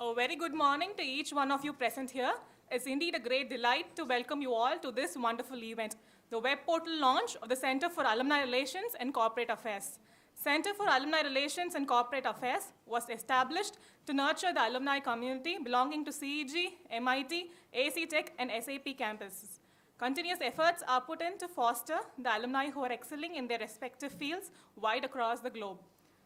A very good morning to each one of you present here. It's indeed a great delight to welcome you all to this wonderful event, the web portal launch of the Center for Alumni Relations and Corporate Affairs. Center for Alumni Relations and Corporate Affairs was established to nurture the alumni community belonging to CEG, MIT, AC Tech, and SAP campuses. Continuous efforts are put in to foster the alumni who are excelling in their respective fields wide across the globe.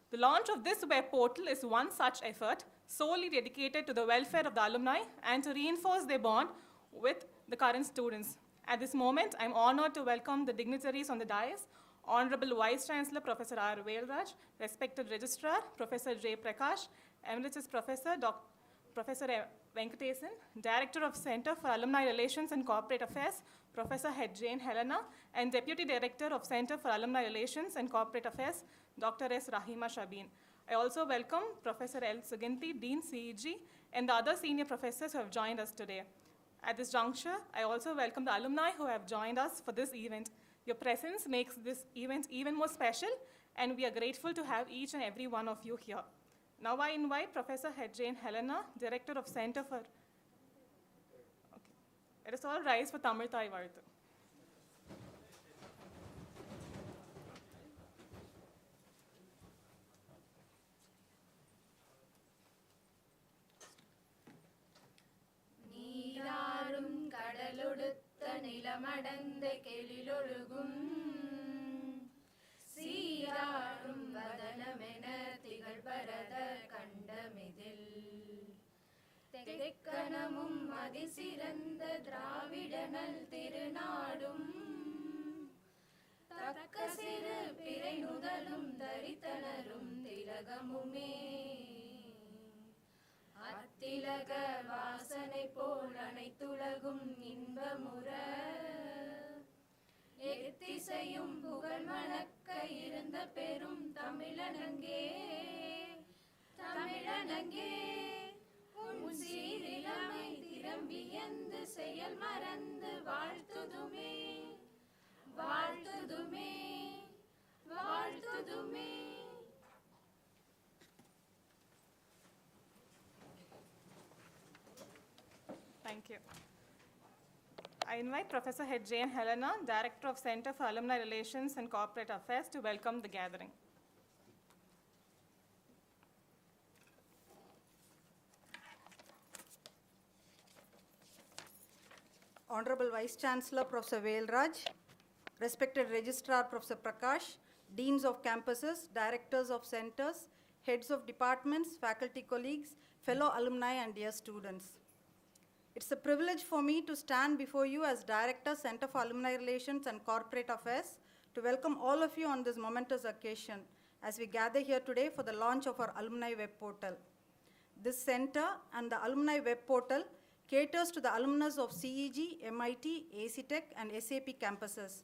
The launch of this web portal is one such effort solely dedicated to the welfare of the alumni and to reinforce their bond with the current students. At this moment, I'm honored to welcome the dignitaries on the dais, Honorable Vice Chancellor Professor R. Velraj, respected Registrar Professor J. Prakash, Emeritus Professor Professor Venkatesan, Director of Center for Alumni Relations and Corporate Affairs, Professor H. Jane Helena, and Deputy Director of Center for Alumni Relations and Corporate Affairs, Dr. S. Rahima Shabin. I also welcome Professor L. Suganti, Dean CEG, and the other senior professors who have joined us today. At this juncture, I also welcome the alumni who have joined us for this event. Your presence makes this event even more special, and we are grateful to have each and every one of you here. Now I invite Professor H. Jane Helena, Director of Center for... Okay. Let us all rise for Tamil Thai Varthu. நிலமடந்த கெளிலொழுகும் சீராடும் வதனமென திகழ்பரத கண்டமிதில் தெக்கணமும் அதிசிறந்த திராவிடனல் திருநாடும் தக்க சிறு பிறை நுதலும் தரித்தனரும் திலகமுமே அத்திலக வாசனை போல் அனைத்துலகும் இன்பமுற எத்திசையும் புகழ் மணக்க இருந்த பெரும் தமிழனங்கே தமிழனங்கே உன் சீரிலமை திரம்பியந்து செயல் மறந்து வாழ்த்துதுமே வாழ்த்துதுமே வாழ்த்துதுமே. Thank you. I invite Professor H. Jane Helena, Director of Center for Alumni Relations and Corporate Affairs, to welcome the gathering. Honorable Vice Chancellor Professor Velraj, respected Registrar Professor Prakash, Deans of Campuses, Directors of Centers, Heads of Departments, faculty colleagues, fellow alumni and dear students. It's a privilege for me to stand before you as Director, Center for Alumni Relations and Corporate Affairs to welcome all of you on this momentous occasion as we gather here today for the launch of our Alumni Web Portal. This center and the Alumni Web Portal caters to the alumnus of CEG, MIT, AC Tech and SAP campuses.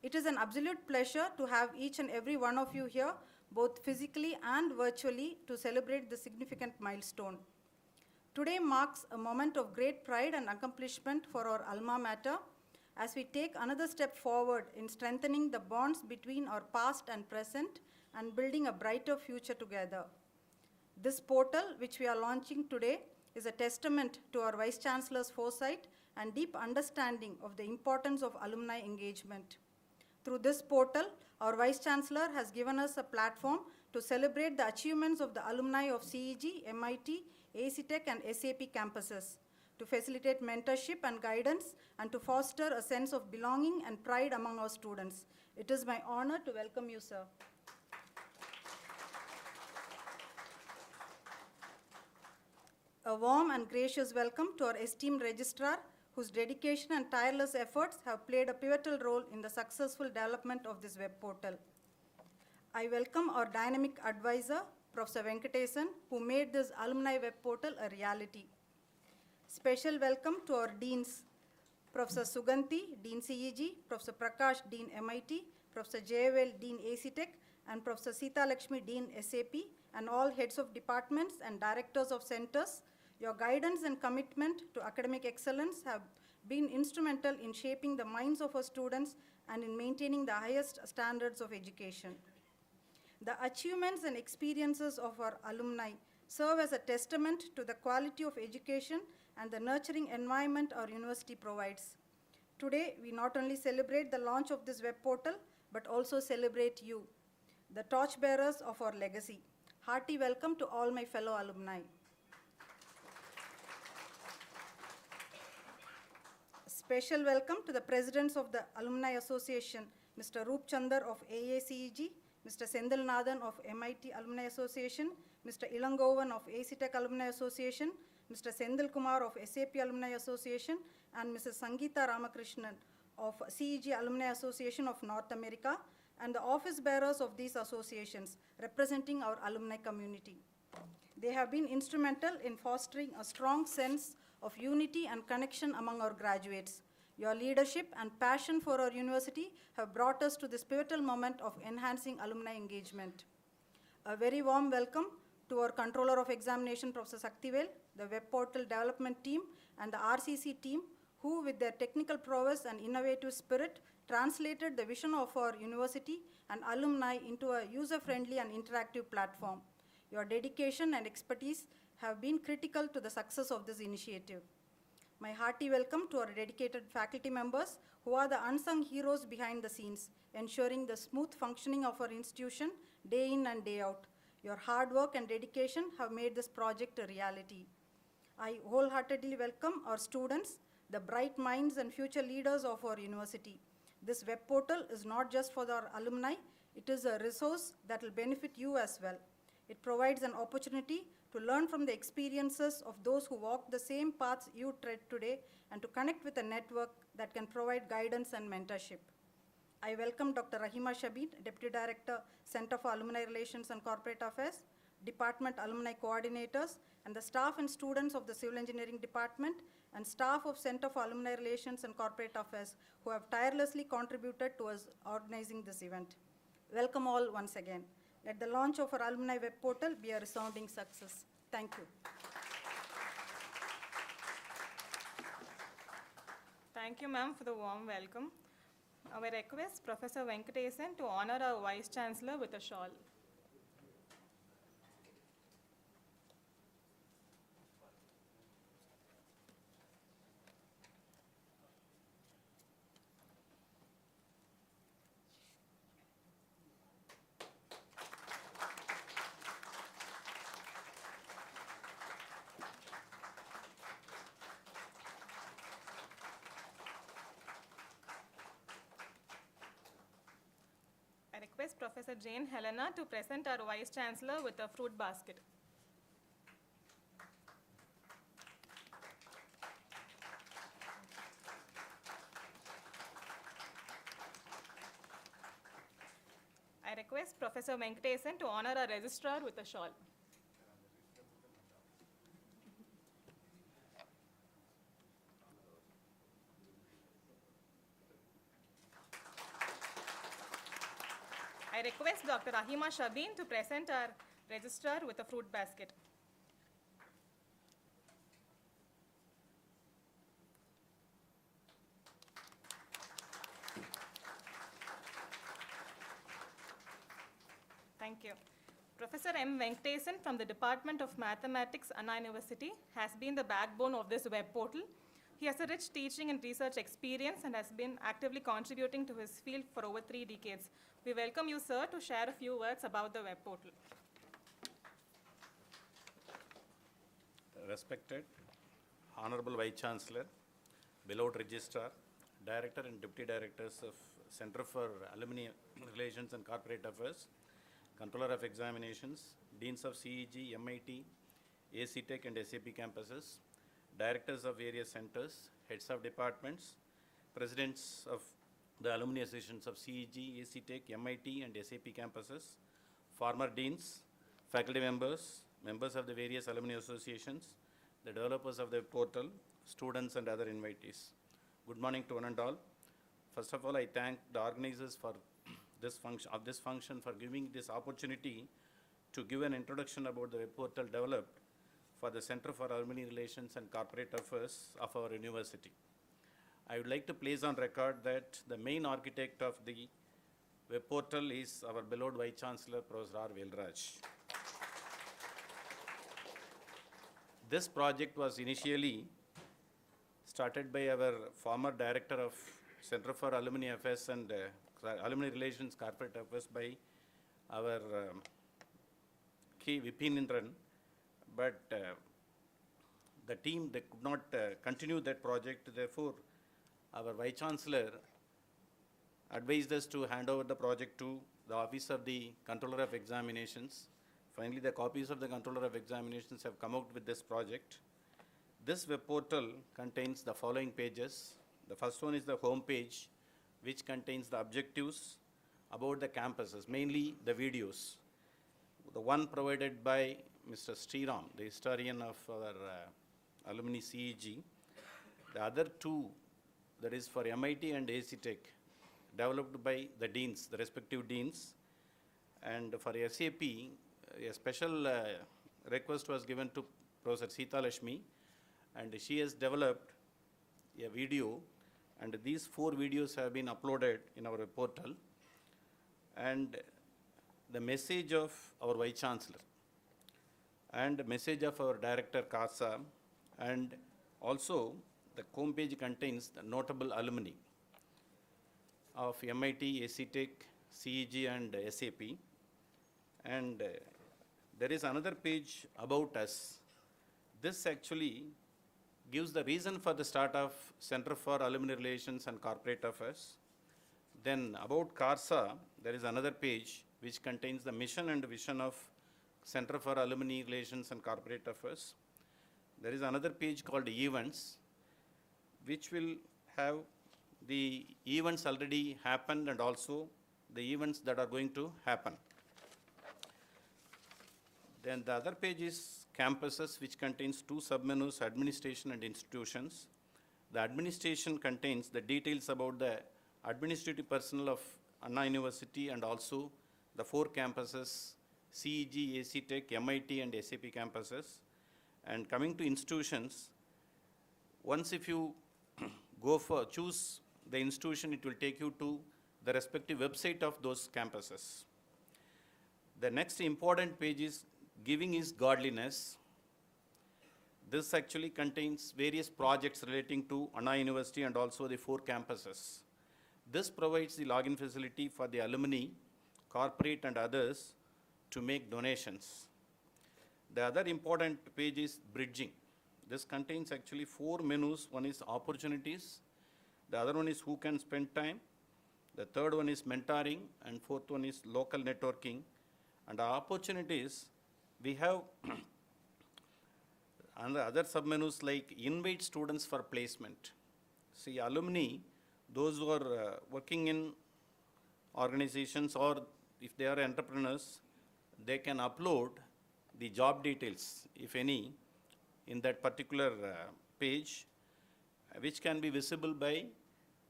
It is an absolute pleasure to have each and every one of you here, both physically and virtually, to celebrate this significant milestone. Today marks a moment of great pride and accomplishment for our alma mater as we take another step forward in strengthening the bonds between our past and present and building a brighter future together. This portal, which we are launching today, is a testament to our Vice Chancellor's foresight and deep understanding of the importance of alumni engagement. Through this portal, our Vice Chancellor has given us a platform to celebrate the achievements of the alumni of CEG, MIT, AC Tech and SAP campuses, to facilitate mentorship and guidance, and to foster a sense of belonging and pride among our students. It is my honor to welcome you, sir. A warm and gracious welcome to our esteemed Registrar, whose dedication and tireless efforts have played a pivotal role in the successful development of this web portal. I welcome our dynamic advisor, Professor Venkatesan, who made this alumni web portal a reality. Special welcome to our deans, Professor Suganti, Dean CEG, Professor Prakash, Dean MIT, Professor JVL, Dean AC Tech, and Professor Sita Lakshmi, Dean SAP, and all heads of departments and directors of centers. Your guidance and commitment to academic excellence have been instrumental in shaping the minds of our students and in maintaining the highest standards of education. The achievements and experiences of our alumni serve as a testament to the quality of education and the nurturing environment our university provides. Today, we not only celebrate the launch of this web portal, but also celebrate you, the torchbearers of our legacy. Hearty welcome to all my fellow alumni. Special welcome to the presidents of the Alumni Association, Mr. Roop Chandar of AACEG, Mr. Sendil Nathan of MIT Alumni Association, Mr. Ilangovan of AC Tech Alumni Association, Mr. Sendil Kumar of SAP Alumni Association, and Mrs. Sangeeta Ramakrishnan of CEG Alumni Association of North America, and the office bearers of these associations representing our alumni community. They have been instrumental in fostering a strong sense of unity and connection among our graduates. Your leadership and passion for our university have brought us to this pivotal moment of enhancing alumni engagement. A very warm welcome to our Controller of Examination, Professor Saktivel, the web portal development team, and the RCC team, who with their technical prowess and innovative spirit translated the vision of our university and alumni into a user-friendly and interactive platform. Your dedication and expertise have been critical to the success of this initiative. My hearty welcome to our dedicated faculty members who are the unsung heroes behind the scenes, ensuring the smooth functioning of our institution day in and day out. Your hard work and dedication have made this project a reality. I wholeheartedly welcome our students, the bright minds and future leaders of our university. This web portal is not just for our alumni, it is a resource that will benefit you as well. It provides an opportunity to learn from the experiences of those who walk the same paths you tread today and to connect with a network that can provide guidance and mentorship. I welcome Dr. Rahima Shabin, Deputy Director, Center for Alumni Relations and Corporate Affairs, Department Alumni Coordinators, and the staff and students of the Civil Engineering Department and staff of Center for Alumni Relations and Corporate Affairs who have tirelessly contributed to us organizing this event. Welcome all once again. Let the launch of our alumni web portal be a resounding success. Thank you. Thank you, ma'am, for the warm welcome. Now I request Professor Venkatesan to honor our Vice Chancellor with a shawl. I request Professor Jane Helena to present our Vice Chancellor with a fruit basket. I request Professor Venkatesan to honor our Registrar with a shawl. I request Dr. Rahima Shabin to present our Registrar with a fruit basket. Thank you. Professor M. Venkatesan from the Department of Mathematics, Anna University, has been the backbone of this web portal. He has a rich teaching and research experience and has been actively contributing to his field for over 3 decades. We welcome you, sir, to share a few words about the web portal. Respected Honorable Vice Chancellor, beloved Registrar, Director and Deputy Directors of Center for Alumni Relations and Corporate Affairs, Controller of Examinations, Deans of CEG, MIT, AC Tech and SAP campuses, Directors of various centers, Heads of Departments, Presidents of the Alumni Associations of CEG, AC Tech, MIT and SAP campuses, former Deans, faculty members, members of the various alumni associations, the developers of the portal, students and other invitees. Good morning to one and all. First of all, I thank the organizers for this function for giving this opportunity to give an introduction about the web portal developed for the Center for Alumni Relations and Corporate Affairs of our university. I would like to place on record that the main architect of the web portal is our beloved Vice Chancellor, Professor R. Velraj. This project was initially started by our former director of Center for Alumni Affairs and Alumni Relations Corporate Affairs by our K. Vipinindran, but the team, they could not continue that project. Therefore, our Vice Chancellor advised us to hand over the project to the Office of the Controller of Examinations. Finally, the copies of the Controller of Examinations have come out with this project. This web portal contains the following pages. The first one is the home page, which contains the objectives about the campuses, mainly the videos. The one provided by Mr. Sriram, the historian of our alumni CEG. The other two, that is for MIT and AC Tech, developed by the deans, the respective deans. And for SAP, a special request was given to Professor Sita Lashmi, and she has developed a video, and these 4 videos have been uploaded in our portal. And the message of our Vice Chancellor, and message of our Director CASA, and also the home page contains the notable alumni of MIT, AC Tech, CEG, and SAP. And there is another page about us. This actually gives the reason for the start of Center for Alumni Relations and Corporate Affairs. Then about CARSA, there is another page which contains the mission and vision of Center for Alumni Relations and Corporate Affairs. There is another page called Events, which will have the events already happened and also the events that are going to happen. Then the other page is Campuses, which contains 2 submenus, Administration and Institutions. The Administration contains the details about the administrative personnel of Anna University and also the 4 campuses, CEG, AC Tech, MIT, and SAP campuses. And coming to institutions, once if you go for choose the institution, it will take you to the respective website of those campuses. The next important page is Giving is Godliness. This actually contains various projects relating to Anna University and also the 4 campuses. This provides the login facility for the alumni, corporate, and others to make donations. The other important page is Bridging. This contains actually 4 menus. One is Opportunities, the other one is Who Can Spend Time, the third one is Mentoring, and 4th one is Local Networking. And our opportunities, we have and the other submenus like Invite Students for Placement. See, alumni, those who are working in organizations or if they are entrepreneurs, they can upload the job details, if any, in that particular page, which can be visible by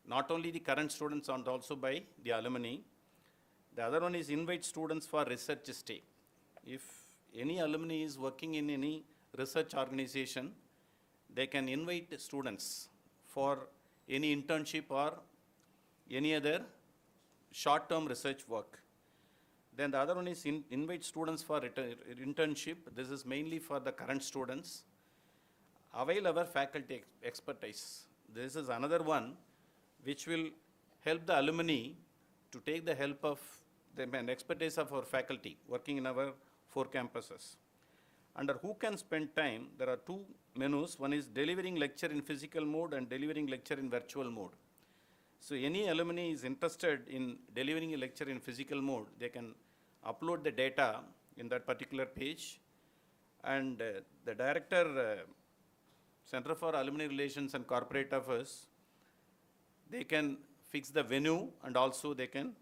not only the current students and also by the alumni. The other one is Invite Students for Research Stay. If any alumni is working in any research organization, they can invite students for any internship or any other short-term research work. Then the other one is Invite Students for Internship. This is mainly for the current students. Avail our faculty expertise. This is another one which will help the alumni to take the help of the expertise of our faculty working in our 4 campuses. Under Who Can Spend Time, there are 2 menus. One is Delivering Lecture in Physical Mode and Delivering Lecture in Virtual Mode. So any alumni is interested in delivering a lecture in physical mode, they can upload the data in that particular page. And the director, Center for Alumni Relations and Corporate Affairs, they can fix the venue and also they can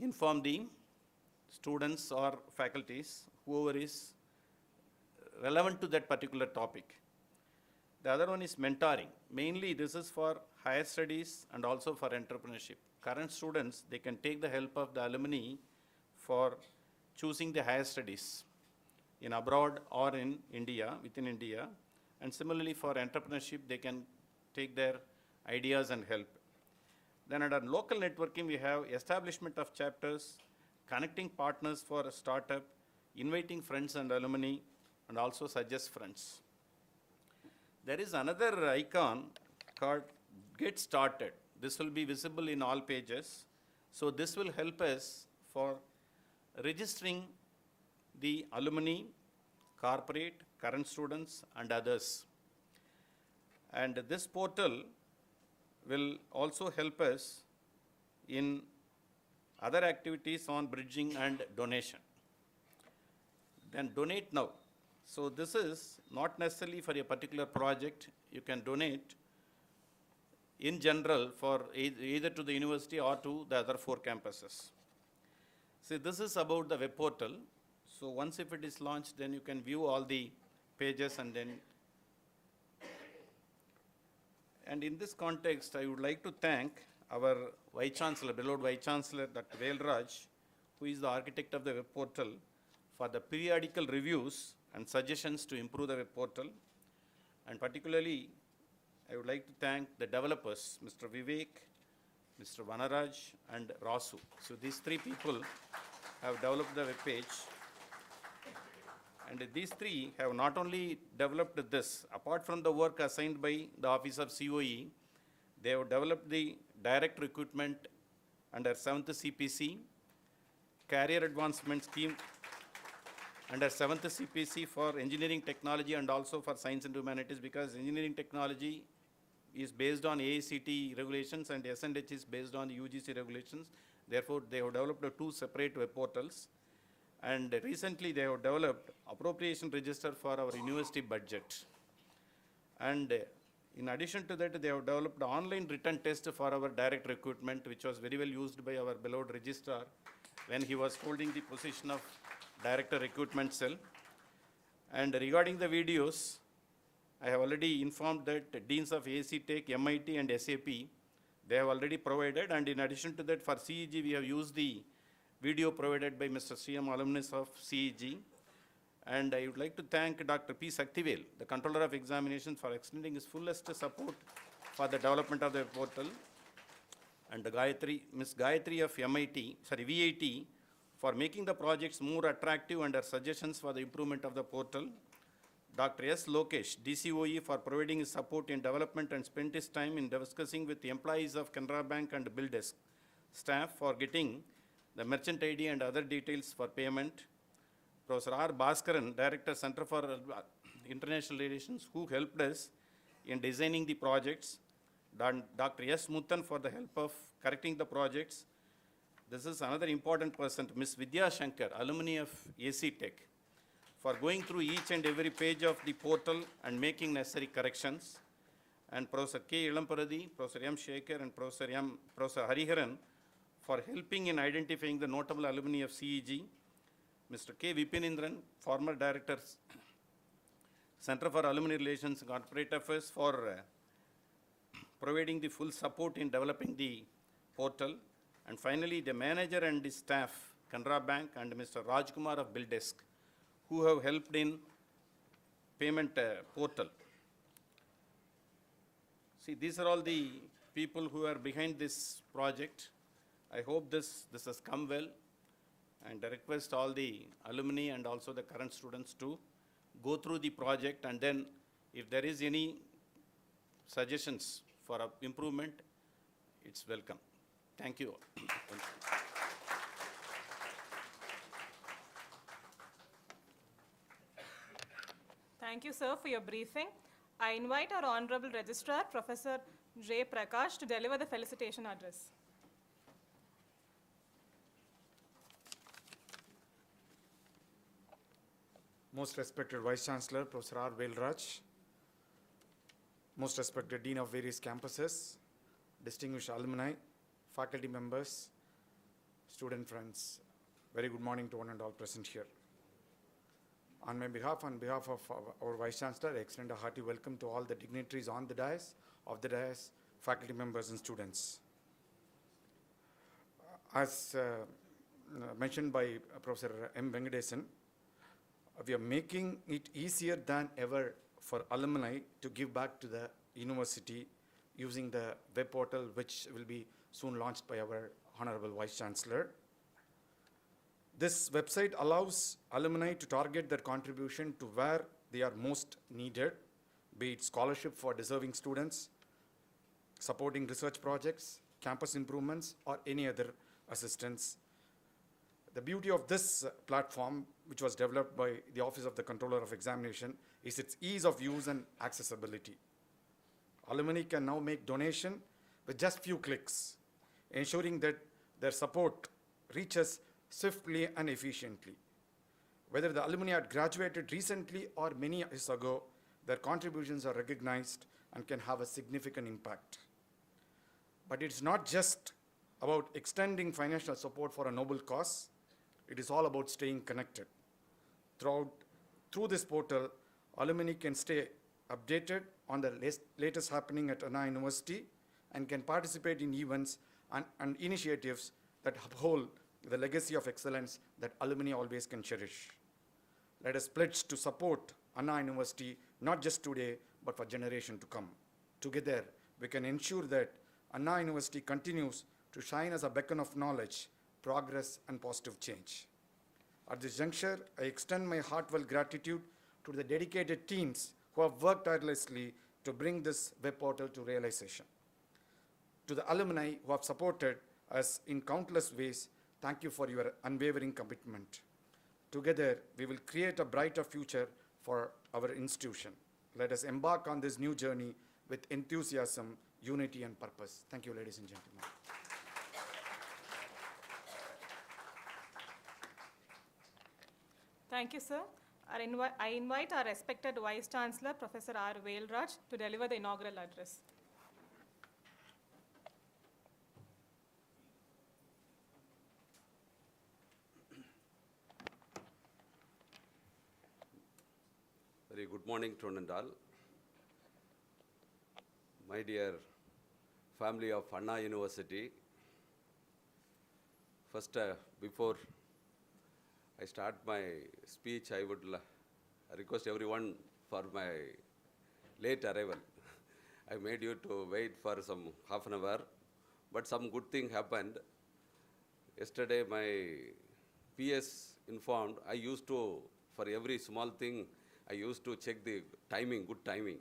inform the students or faculties, whoever is relevant to that particular topic. The other one is mentoring. Mainly this is for higher studies and also for entrepreneurship. Current students, they can take the help of the alumni for choosing the higher studies in abroad or in India, within India. And similarly for entrepreneurship, they can take their ideas and help. Then under local networking, we have establishment of chapters, connecting partners for a startup, inviting friends and alumni, and also suggest friends. There is another icon called Get Started. This will be visible in all pages. So this will help us for registering the alumni, corporate, current students, and others. And this portal will also help us in other activities on bridging and donation. Then donate now. So this is not necessarily for a particular project. You can donate in general for either to the university or to the other 4 campuses. See, this is about the web portal. So once if it is launched, then you can view all the pages and then. And in this context, I would like to thank our Vice Chancellor, beloved Vice Chancellor, Dr. Velraj, who is the architect of the web portal, for the periodical reviews and suggestions to improve the web portal. And particularly, I would like to thank the developers, Mr. Vivek, Mr. Vanaraj, and Rasu. So these 3 people have developed the web page. And these 3 have not only developed this, apart from the work assigned by the Office of COE, they have developed the direct recruitment under 7th CPC, career advancement scheme under 7th CPC for engineering technology and also for science and humanities, because engineering technology is based on AICTE regulations and SNH is based on UGC regulations. Therefore, they have developed 2 separate web portals. And recently, they have developed appropriation register for our university budget. And in addition to that, they have developed online written test for our direct recruitment, which was very well used by our beloved registrar when he was holding the position of director recruitment cell. And regarding the videos, I have already informed that deans of AC Tech, MIT, and SAP, they have already provided. And in addition to that, for CEG, we have used the video provided by Mr. CM, alumnus of CEG. And I would like to thank Dr. P. Saktivel, the Controller of Examinations, for extending his fullest support for the development of the portal. And Ms. Gayatri of VIT, for making the projects more attractive and her suggestions for the improvement of the portal. Dr. S. Lokesh, DCOE, for providing his support in development and spent his time in discussing with the employees of Canara Bank and BillDesk staff for getting the merchant ID and other details for payment. Professor R. Bhaskaran, Director, Center for International Relations, who helped us in designing the projects. Dr. S. Muthan for the help of correcting the projects. This is another important person, Ms. Vidya Shankar, alumni of AC Tech, for going through each and every page of the portal and making necessary corrections. And Professor K. Ilamparadi, Professor M. Shekhar, and Professor Hariharan for helping in identifying the notable alumni of CEG. Mr. K. Vipinindran, former Director, Center for Alumni Relations and Corporate Affairs, for providing the full support in developing the portal. And finally, the manager and the staff, Canara Bank, and Mr. Rajkumar of BillDesk, who have helped in payment portal. See, these are all the people who are behind this project. I hope this has come well, and I request all the alumni and also the current students to go through the project, and then if there is any suggestions for improvement, it's welcome. Thank you. Thank you, sir, for your briefing. I invite our Honorable Registrar, Professor J. Prakash, to deliver the felicitation address. Most respected Vice Chancellor, Professor R. Velraj, most respected Dean of various campuses, distinguished alumni, faculty members, student friends, very good morning to one and all present here. On my behalf, on behalf of our Vice Chancellor, I extend a hearty welcome to all the dignitaries on the dais, faculty members and students. As mentioned by Professor M. Venkatesan, we are making it easier than ever for alumni to give back to the university using the web portal, which will be soon launched by our Honorable Vice Chancellor. This website allows alumni to target their contribution to where they are most needed, be it scholarship for deserving students, supporting research projects, campus improvements, or any other assistance. The beauty of this platform, which was developed by the Office of the Controller of Examination, is its ease of use and accessibility. Alumni can now make donation with just few clicks, ensuring that their support reaches swiftly and efficiently. Whether the alumni had graduated recently or many years ago, their contributions are recognized and can have a significant impact. But it's not just about extending financial support for a noble cause. It is all about staying connected. Through this portal, alumni can stay updated on the latest happening at Anna University and can participate in events and initiatives that uphold the legacy of excellence that alumni always can cherish. Let us pledge to support Anna University, not just today, but for generations to come. Together, we can ensure that Anna University continues to shine as a beacon of knowledge, progress, and positive change. At this juncture, I extend my heartfelt gratitude to the dedicated teams who have worked tirelessly to bring this web portal to realization. To the alumni who have supported us in countless ways, thank you for your unwavering commitment. Together, we will create a brighter future for our institution. Let us embark on this new journey with enthusiasm, unity, and purpose. Thank you, ladies and gentlemen. Thank you, sir. I invite our respected Vice Chancellor, Professor R. Velraj, to deliver the inaugural address. Very good morning to one and all. My dear family of Anna University, first, before I start my speech, I would request everyone for my late arrival. I made you to wait for some half an hour, but some good thing happened. Yesterday, my PS informed, I used to, for every small thing, I used to check the timing, good timing.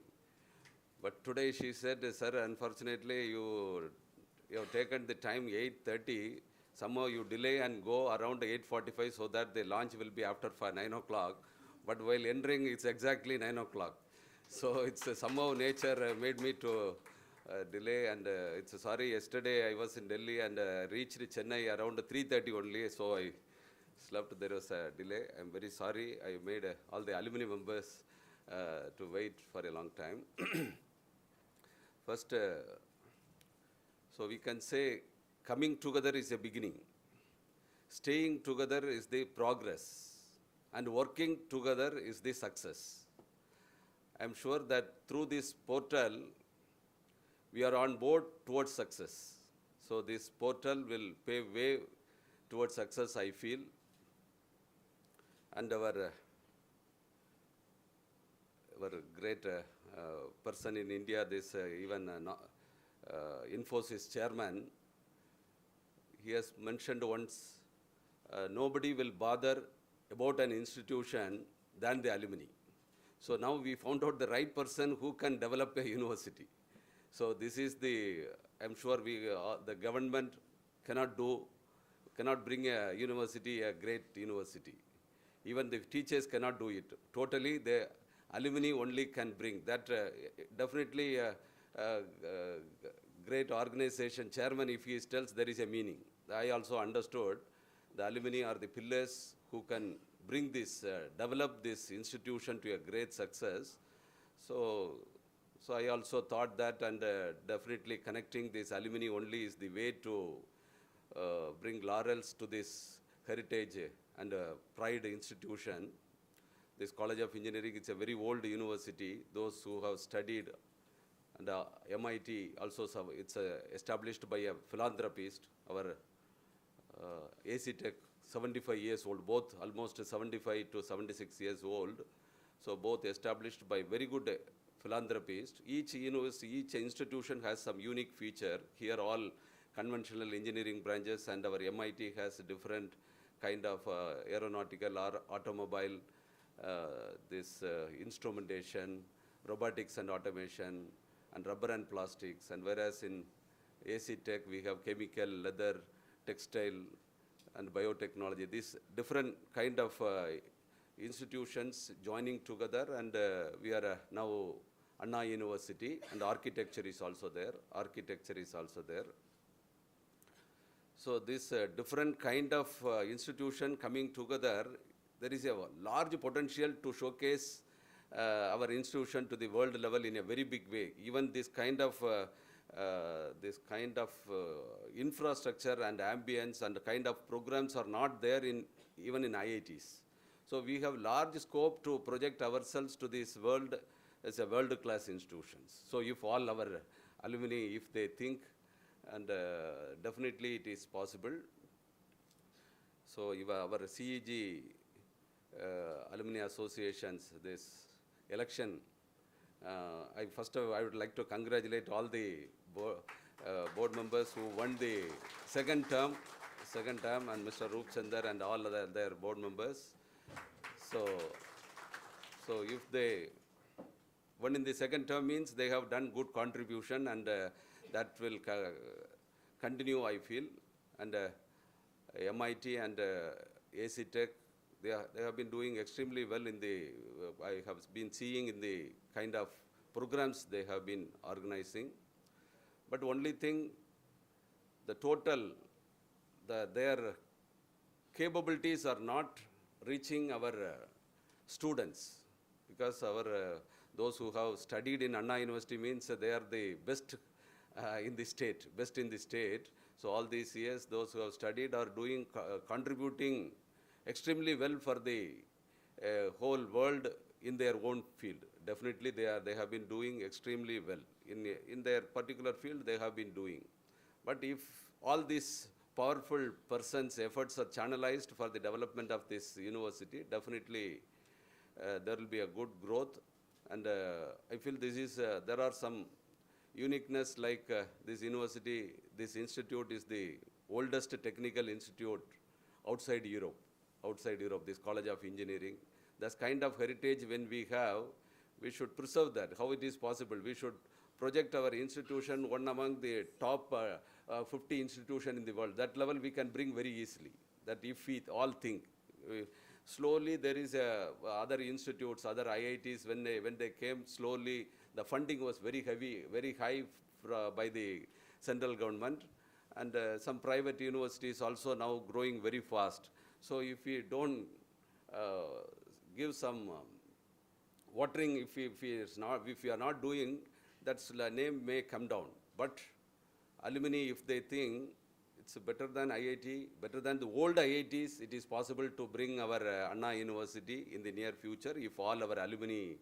But today she said, sir, unfortunately, you have taken the time 8:30. Somehow you delay and go around 8:45 so that the launch will be after 9 o'clock. But while entering, it's exactly 9 o'clock. So it's somehow nature made me to delay. And it's sorry, yesterday I was in Delhi and reached Chennai around 3:30 only. So I slept, there was a delay. I'm very sorry. I made all the alumni members to wait for a long time. First, so we can say coming together is a beginning. Staying together is the progress. And working together is the success. I'm sure that through this portal, we are on board towards success. So this portal will pave way towards success, I feel. And our great person in India, this even Infosys chairman, he has mentioned once, nobody will bother about an institution than the alumni. So now we found out the right person who can develop a university. So this is the, I'm sure the government cannot bring a university, a great university. Even the teachers cannot do it. Totally, the alumni only can bring. That definitely great organization chairman, if he tells there is a meaning. I also understood the alumni are the pillars who can bring this, develop this institution to a great success. So I also thought that, and definitely connecting this alumni only is the way to bring laurels to this heritage and pride institution. This College of Engineering, it's a very old university. Those who have studied, and MIT also, it's established by a philanthropist. Our AC Tech, 75 years old, both almost 75 to 76 years old. So both established by very good philanthropists. Each university, each institution has some unique feature. Here all conventional engineering branches, and our MIT has different kind of aeronautical or automobile, this instrumentation, robotics and automation, and rubber and plastics. And whereas in AC Tech, we have chemical, leather, textile, and biotechnology. These different kind of institutions joining together, and we are now Anna University, and architecture is also there. Architecture is also there. So this different kind of institution coming together, there is a large potential to showcase our institution to the world level in a very big way. Even this kind of infrastructure and ambience and kind of programs are not there in even in IITs. So we have large scope to project ourselves to this world as a world-class institutions. So if all our alumni, if they think, and definitely it is possible. So if our CEG alumni associations, this election, I would like to congratulate all the board members who won the second term, and Mr. Roop Chandar and all their board members. So if they won in the second term means they have done good contribution, and that will continue, I feel. And MIT and AC Tech, they have been doing extremely well in the, I have been seeing in the kind of programs they have been organizing. But only thing, the total, their capabilities are not reaching our students, because our those who have studied in Anna University means they are the best in the state, best in the state. So all these years, those who have studied are doing, contributing extremely well for the whole world in their own field. Definitely they have been doing extremely well. In their particular field, they have been doing. But if all these powerful persons' efforts are channelized for the development of this university, definitely there will be a good growth. And I feel this is, there are some uniqueness, like this university, this institute is the oldest technical institute outside Europe, this College of Engineering. That's kind of heritage when we have, we should preserve that. How it is possible? We should project our institution one among the top 50 institutions in the world. That level we can bring very easily. That if we all think. Slowly there is other institutes, other IITs, when they came, slowly the funding was very heavy, very high by the central government, and some private universities also now growing very fast. So if we don't give some watering, if we are not doing, that name may come down. But alumni, if they think it's better than IIT, better than the old IITs, it is possible to bring our Anna University in the near future if all our alumni,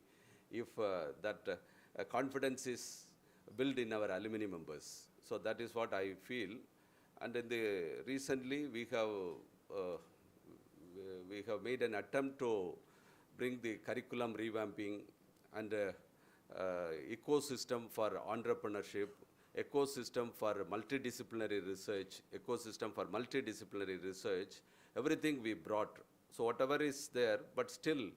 if that confidence is built in our alumni members. So that is what I feel. And in recently we have made an attempt to bring the curriculum revamping and ecosystem for entrepreneurship, ecosystem for multidisciplinary research, everything we brought. So whatever is there, but still,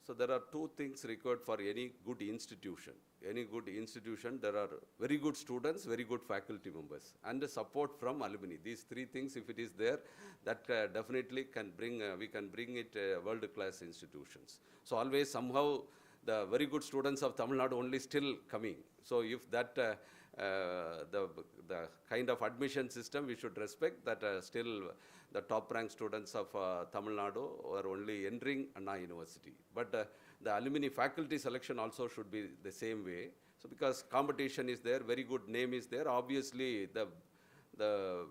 so there are two things required for any good institution. Any good institution, there are very good students, very good faculty members, and the support from alumni. These three things, if it is there, that definitely can bring, we can bring it world-class institutions. So always somehow the very good students of Tamil Nadu only still coming. So if that, the kind of admission system, we should respect that still the top-ranked students of Tamil Nadu are only entering Anna University. But the alumni faculty selection also should be the same way. So because competition is there, very good name is there, obviously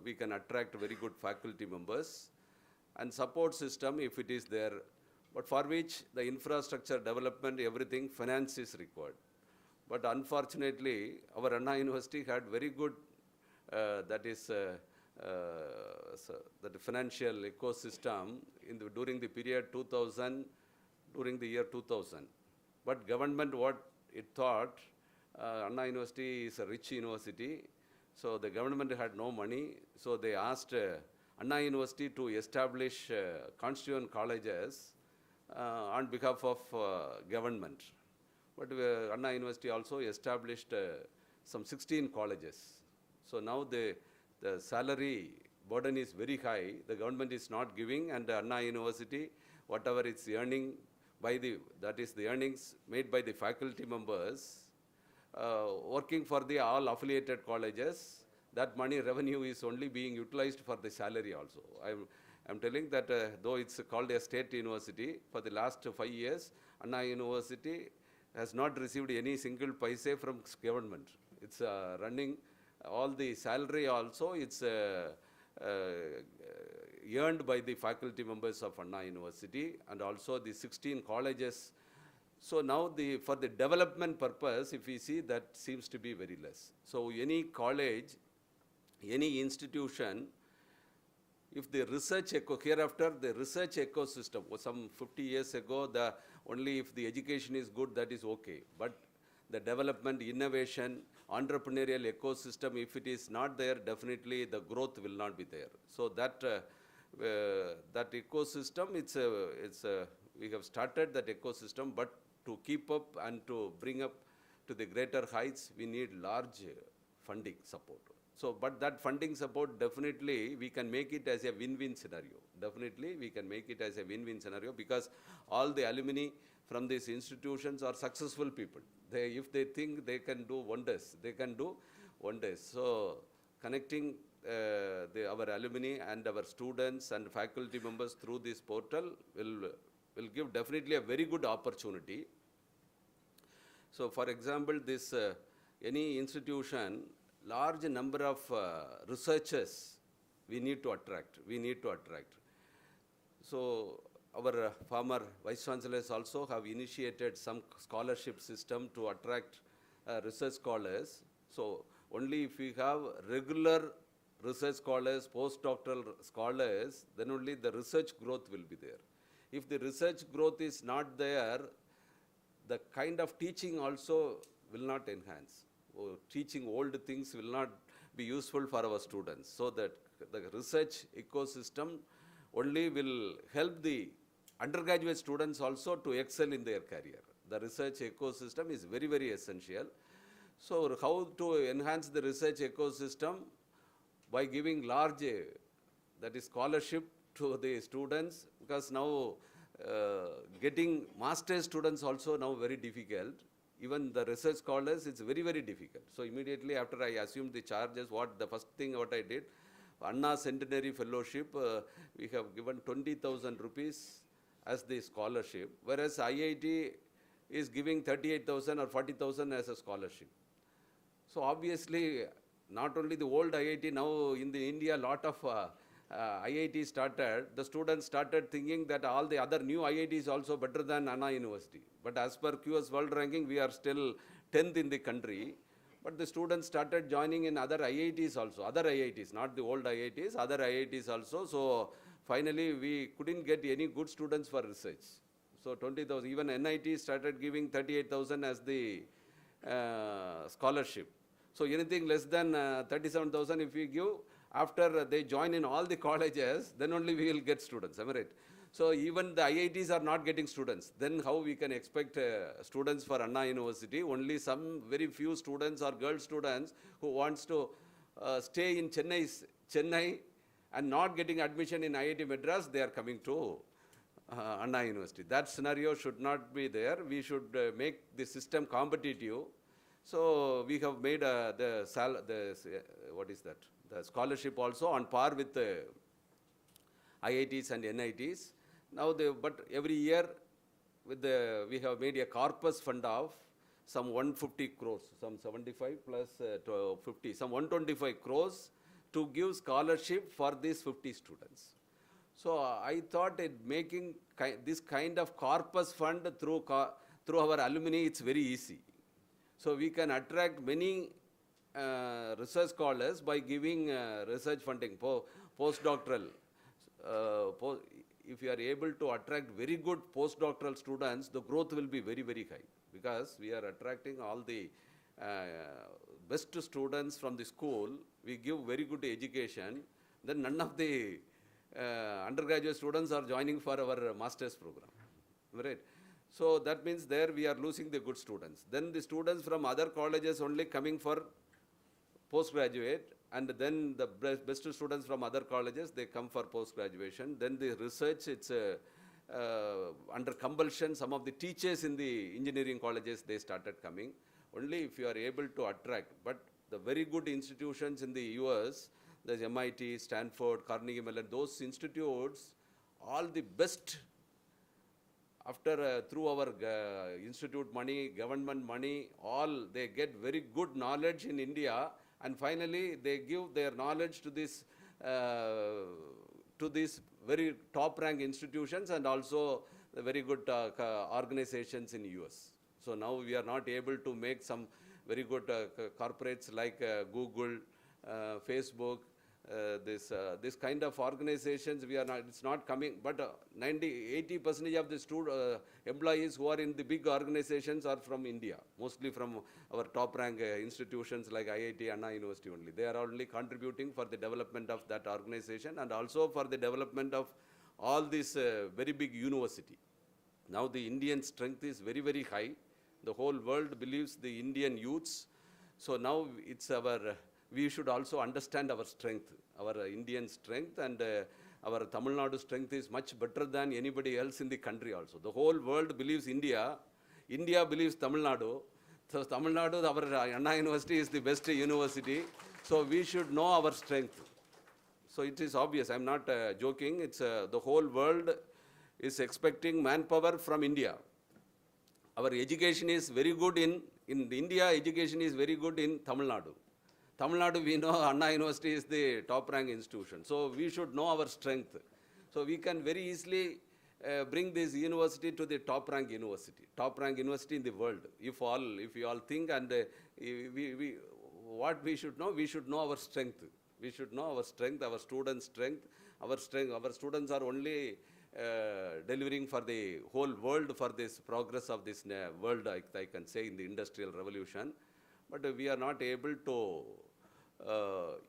we can attract very good faculty members. And support system, if it is there, but for which the infrastructure development, everything, finance is required. But unfortunately, our Anna University had very good, that financial ecosystem during the period 2000, during the year 2000. But government, what it thought, Anna University is a rich university, so the government had no money, so they asked Anna University to establish constituent colleges on behalf of government. But Anna University also established some 16 colleges. So now the salary burden is very high. The government is not giving, and Anna University, whatever it's earning that is the earnings made by the faculty members, working for the all affiliated colleges, that money revenue is only being utilized for the salary also. I'm telling that though it's called a state university, for the last 5 years, Anna University has not received any single paise from government. It's running all the salary also, it's earned by the faculty members of Anna University, and also the 16 colleges. So now for the development purpose, if we see, that seems to be very less. So any college, any institution, if the research hereafter the research ecosystem, some 50 years ago, only if the education is good, that is okay. But the development, innovation, entrepreneurial ecosystem, if it is not there, definitely the growth will not be there. So that ecosystem, we have started that ecosystem, but to keep up and to bring up to the greater heights, we need large funding support. So, but that funding support, definitely we can make it as a win-win scenario. Definitely we can make it as a win-win scenario, because all the alumni from these institutions are successful people. If they think they can do wonders, they can do wonders. So connecting our alumni and our students and faculty members through this portal will give definitely a very good opportunity. So for example, this any institution, large number of researchers we need to attract. So our former Vice Chancellors also have initiated some scholarship system to attract research scholars. So only if we have regular research scholars, postdoctoral scholars, then only the research growth will be there. If the research growth is not there, the kind of teaching also will not enhance. Teaching old things will not be useful for our students. So that the research ecosystem only will help the undergraduate students also to excel in their career. The research ecosystem is very, very essential. So how to enhance the research ecosystem? By giving large, that is scholarship to the students, because now getting master's students also now very difficult. Even the research scholars, it's very, very difficult. So immediately after I assumed the charges, the first thing what I did, Anna Centenary Fellowship, we have given 20,000 rupees as the scholarship, whereas IIT is giving 38,000 or 40,000 as a scholarship. So obviously, not only the old IIT, now in the India, lot of IIT started, the students started thinking that all the other new IIT is also better than Anna University. But as per QS World Ranking, we are still 10th in the country. But the students started joining in other IITs also, other IITs, not the old IITs, other IITs also. So finally, we couldn't get any good students for research. So 20,000, even NIT started giving 38,000 as the scholarship. So anything less than 37,000 if we give, after they join in all the colleges, then only we will get students, am I right? So even the IITs are not getting students. Then how we can expect students for Anna University? Only some very few students or girl students who wants to stay in Chennai and not getting admission in IIT Madras, they are coming to Anna University. That scenario should not be there. We should make the system competitive. So we have made the scholarship also on par with IITs and NITs. Now, but every year we have made a corpus fund of some 150 crores, some 75 plus 50, some 125 crores to give scholarship for these 50 students. So I thought making this kind of corpus fund through our alumni, it's very easy. So we can attract many research scholars by giving research funding, postdoctoral. If you are able to attract very good postdoctoral students, the growth will be very, very high, because we are attracting all the best students from the school. We give very good education. Then none of the undergraduate students are joining for our master's program, right? So that means there we are losing the good students. Then the students from other colleges only coming for postgraduate, and then the best students from other colleges, they come for post-graduation. Then the research, it's under compulsion. Some of the teachers in the engineering colleges, they started coming. Only if you are able to attract. But the very good institutions in the US, there's MIT, Stanford, Carnegie Mellon, those institutes, all the best, after through our institute money, government money, all they get very good knowledge in India, and finally they give their knowledge to these very top rank institutions and also the very good organizations in US. So now we are not able to make some very good corporates like Google, Facebook, this kind of organizations, we are not, it's not coming, but 80% of the employees who are in the big organizations are from India, mostly from our top rank institutions like IIT, Anna University only. They are only contributing for the development of that organization and also for the development of all this very big university. Now the Indian strength is very, very high. The whole world believes the Indian youths. So now it's we should also understand our strength, our Indian strength, and our Tamil Nadu strength is much better than anybody else in the country also. The whole world believes India, India believes Tamil Nadu. So Tamil Nadu, our Anna University is the best university. So we should know our strength. So it is obvious, I'm not joking, it's the whole world is expecting manpower from India. Our education is very good in India, education is very good in Tamil Nadu. Tamil Nadu, we know Anna University is the top rank institution. So we should know our strength. So we can very easily bring this university to the top rank university in the world. If you all think, and what we should know our strength. We should know our strength, our students' strength. Our students are only delivering for the whole world for this progress of this world, I can say, in the industrial revolution. But we are not able to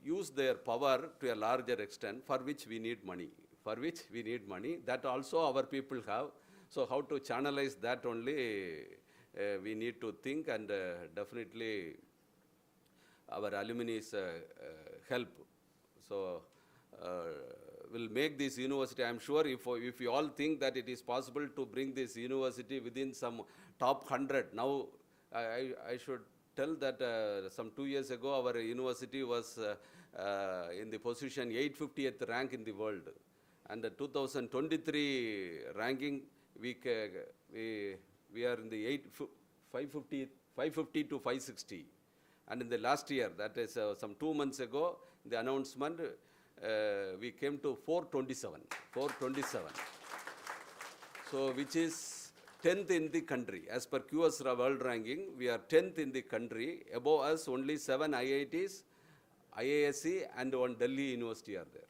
use their power to a larger extent, for which we need money. That also our people have. So how to channelize that only we need to think, and definitely our alumni help. So will make this university, I'm sure if you all think that it is possible to bring this university within some top 100. Now I should tell that some 2 years ago our university was in the position 850th rank in the world, and the 2023 ranking we are in the 550 to 560, and in the last year, that is some 2 months ago, the announcement we came to 427. So which is 10th in the country. As per QS world ranking, we are 10th in the country. Above us, only 7 IITs, IISc, and 1 Delhi University are there.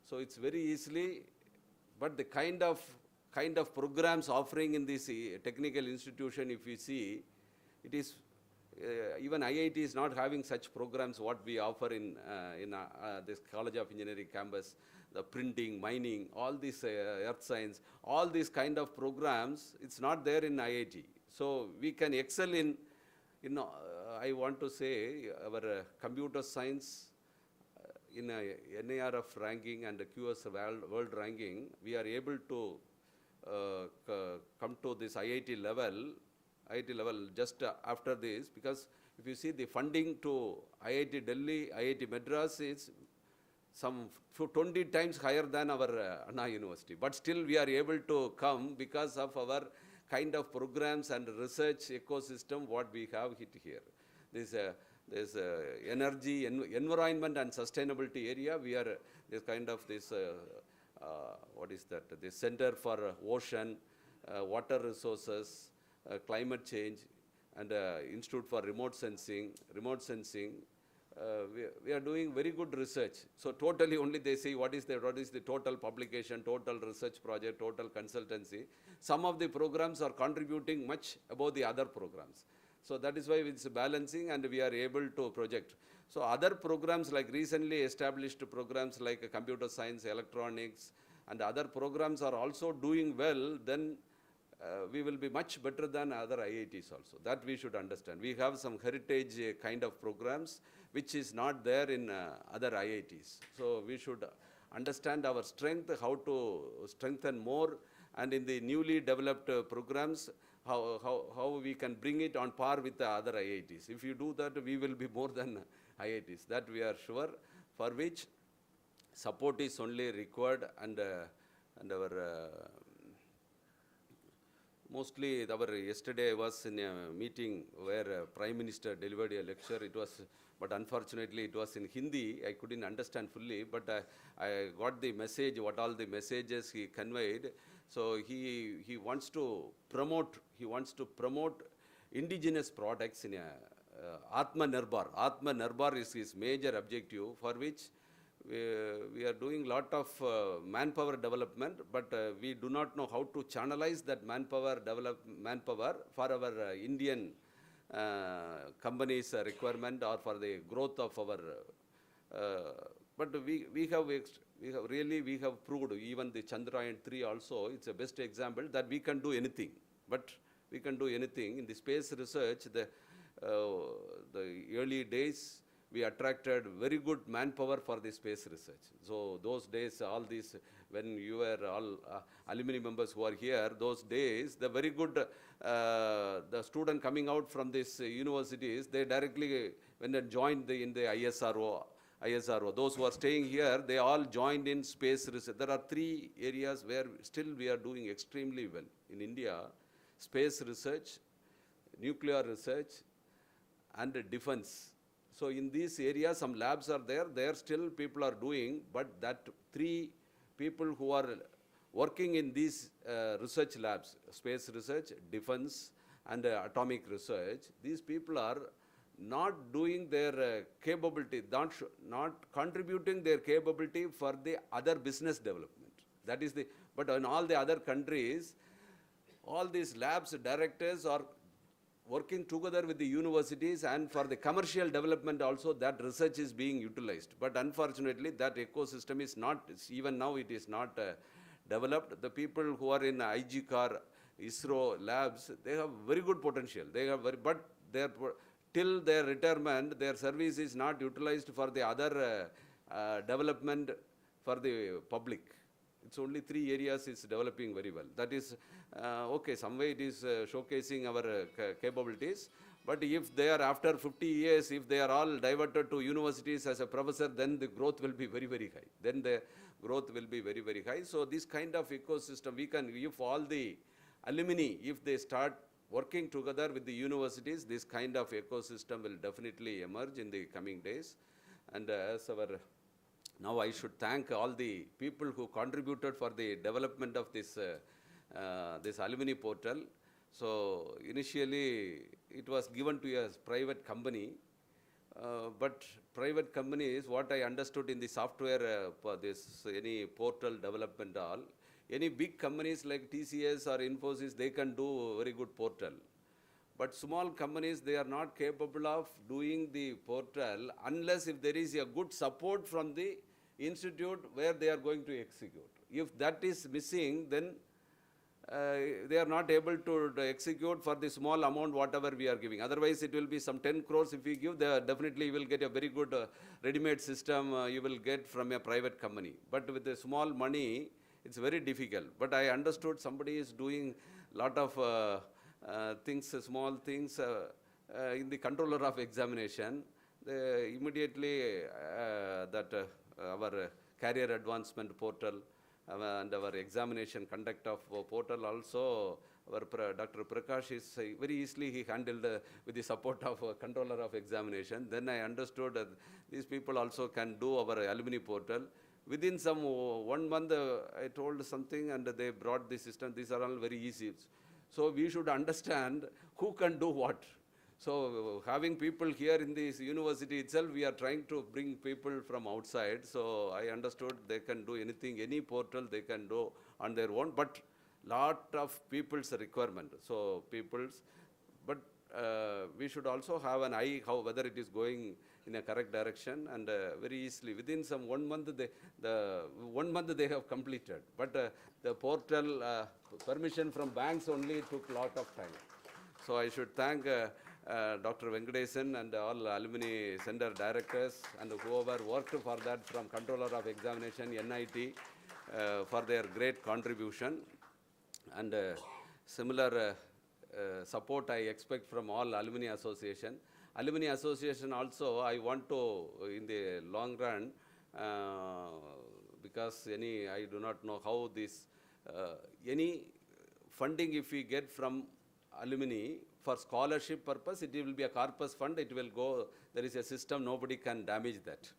So it's very easily, but the kind of programs offering in this technical institution, if we see, it is even IIT is not having such programs what we offer in this College of Engineering campus. The printing, mining, all these earth science, all these kind of programs, it's not there in IIT. So we can excel in I want to say, our computer science in NARF ranking and the QS world ranking, we are able to come to this IIT level just after this, because if you see the funding to IIT Delhi, IIT Madras is some 20 times higher than our Anna University. But still we are able to come because of our kind of programs and research ecosystem what we have here. This energy, environment and sustainability area, we are this kind of this, what is that, the Center for Ocean, Water Resources, Climate Change, and Institute for Remote Sensing. We are doing very good research. So totally only they say what is the total publication, total research project, total consultancy. Some of the programs are contributing much above the other programs. So that is why it's balancing and we are able to project. So other programs like recently established programs like computer science, electronics, and other programs are also doing well, then we will be much better than other IITs also. That we should understand. We have some heritage kind of programs which is not there in other IITs. So we should understand our strength, how to strengthen more, and in the newly developed programs, how we can bring it on par with the other IITs. If you do that, we will be more than IITs. That we are sure, for which support is only required, and our mostly yesterday I was in a meeting where Prime Minister delivered a lecture. It was, but unfortunately it was in Hindi. I couldn't understand fully, but I got the message, what all the messages he conveyed. So he wants to promote indigenous products in a Atma Nirbhar. Atma Nirbhar is his major objective, for which we are doing lot of manpower development, but we do not know how to channelize that manpower for our Indian companies' requirement or for the growth of our. But we have proved, even the Chandrayaan 3 also, it's a best example that we can do anything. But we can do anything in the space research. The early days, we attracted very good manpower for the space research. So those days, all these, when you were all alumni members who are here, those days, the very good, the student coming out from these universities, they directly, when they joined in the ISRO, those who are staying here, they all joined in space research. There are 3 areas where still we are doing extremely well in India: space research, nuclear research, and defense. So in these areas, some labs are there. There still people are doing, but that 3 people who are working in these research labs, space research, defense, and atomic research, these people are not doing their capability, not contributing their capability for the other business development. That is but in all the other countries, all these labs directors are working together with the universities, and for the commercial development also that research is being utilized. But unfortunately, that ecosystem is not, even now it is not developed. The people who are in IGCAR, ISRO labs, they have very good potential. They have but till their retirement, their service is not utilized for the other development for the public. It's only 3 areas is developing very well. That is, okay, some way it is showcasing our capabilities. But if they are, after 50 years, if they are all diverted to universities as a professor, then the growth will be very, very high. Then the growth will be very, very high. So this kind of ecosystem, we can, if all the alumni, if they start working together with the universities, this kind of ecosystem will definitely emerge in the coming days. And now I should thank all the people who contributed for the development of this this alumni portal. So initially it was given to a private company, but private company is what I understood in the software for this any portal development all. Any big companies like TCS or Infosys, they can do very good portal. But small companies, they are not capable of doing the portal unless if there is a good support from the institute where they are going to execute. If that is missing, then they are not able to execute for the small amount whatever we are giving. Otherwise, it will be some 10 crores if we give, definitely you will get a very good ready-made system you will get from a private company. But with the small money, it's very difficult. But I understood somebody is doing lot of things, small things in the controller of examination. Immediately our career advancement portal and our examination conduct of portal also, our Dr. Prakash is very easily he handled with the support of controller of examination. Then I understood that these people also can do our alumni portal. Within some 1 month, I told something and they brought the system. These are all very easy. So we should understand who can do what. So having people here in this university itself, we are trying to bring people from outside. So I understood they can do anything, any portal they can do on their own, but lot of people's requirement. So but we should also have an eye how whether it is going in a correct direction, and very easily within some 1 month they have completed. But the portal permission from banks only took lot of time. So I should thank Dr. Venkatesan and all alumni center directors and whoever worked for that, from Controller of Examination, NIT, for their great contribution. And similar support I expect from all alumni association. Alumni association also, I want to, in the long run, because I do not know how this, any funding if we get from alumni for scholarship purpose, it will be a corpus fund, it will go, there is a system, nobody can damage that.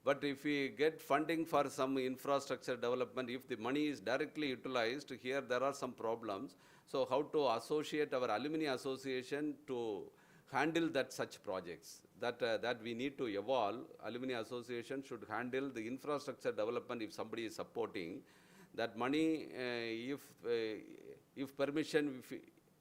But if we get funding for some infrastructure development, if the money is directly utilized, here there are some problems. So how to associate our alumni association to handle that such projects, that we need to evolve. Alumni association should handle the infrastructure development if somebody is supporting. That money, if permission,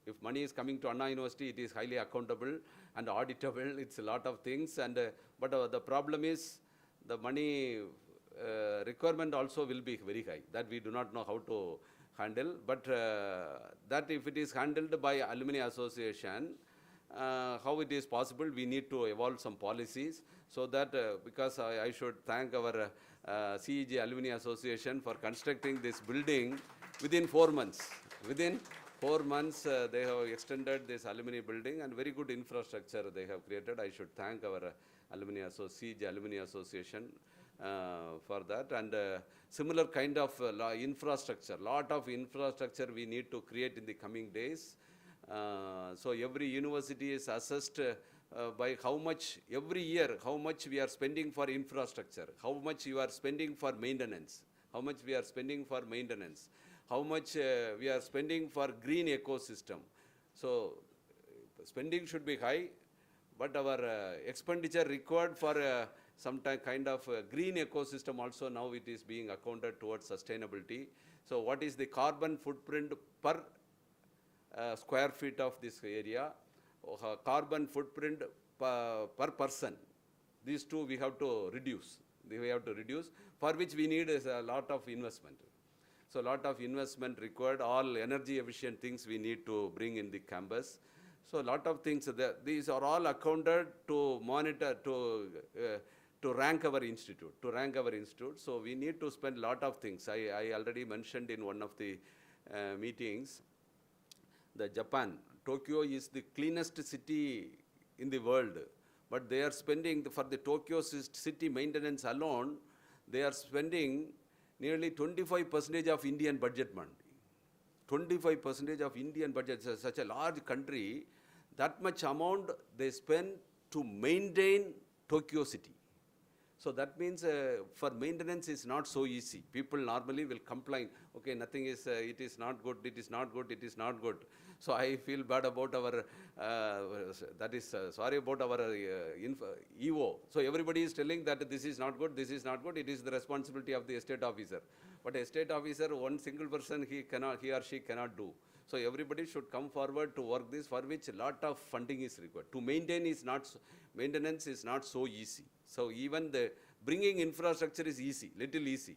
if money is coming to Anna University, it is highly accountable and auditable. It's a lot of things. And but the problem is the money requirement also will be very high. That we do not know how to handle. But that if it is handled by alumni association, how it is possible, we need to evolve some policies so that, because I should thank our CEG Alumni Association for constructing this building within 4 months. Within 4 months, they have extended this alumni building and very good infrastructure they have created. I should thank our CEG Alumni Association for that. And similar kind of infrastructure, lot of infrastructure we need to create in the coming days. So every university is assessed by how much, every year, how much we are spending for infrastructure, how much you are spending for maintenance, how much we are spending for maintenance, how much we are spending for green ecosystem. So spending should be high, but our expenditure required for some kind of green ecosystem also now it is being accounted towards sustainability. So what is the carbon footprint per square feet of this area, carbon footprint per person? These two we have to reduce. For which we need is a lot of investment. So a lot of investment required, all energy efficient things we need to bring in the campus. So a lot of things, these are all accounted to monitor, to rank our institute, So we need to spend a lot of things. I already mentioned in one of the meetings, the Japan, Tokyo is the cleanest city in the world, but they are spending, for the Tokyo city maintenance alone, they are spending nearly 25% of Indian budget money. 25% of Indian budget, such a large country, that much amount they spend to maintain Tokyo city. So that means for maintenance is not so easy. People normally will complain, okay, nothing is, it is not good, it is not good, it is not good. So I feel bad about our, sorry about our EO. So everybody is telling that this is not good, it is the responsibility of the estate officer. But estate officer, one single person, he or she cannot do. So everybody should come forward to work this, for which a lot of funding is required. To maintain is not, maintenance is not so easy. So even the bringing infrastructure is easy, little easy.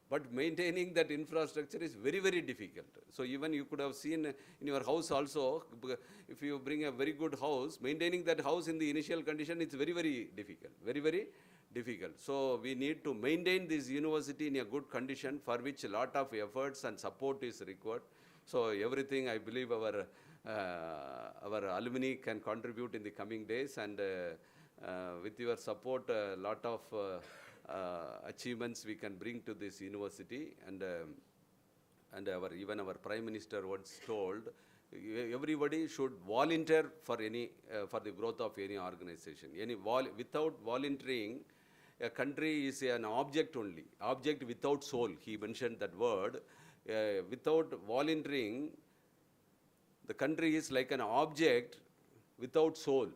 But maintaining that infrastructure is very, very difficult. So even you could have seen in your house also, if you bring a very good house, maintaining that house in the initial condition, it's very, very difficult, very, very difficult. So we need to maintain this university in a good condition, for which a lot of efforts and support is required. So everything I believe our alumni can contribute in the coming days, and with your support, a lot of achievements we can bring to this university. And even our Prime Minister once told, everybody should volunteer for any for the growth of any organization. Without volunteering, a country is an object only, object without soul. He mentioned that word. Without volunteering, the country is like an object without soul.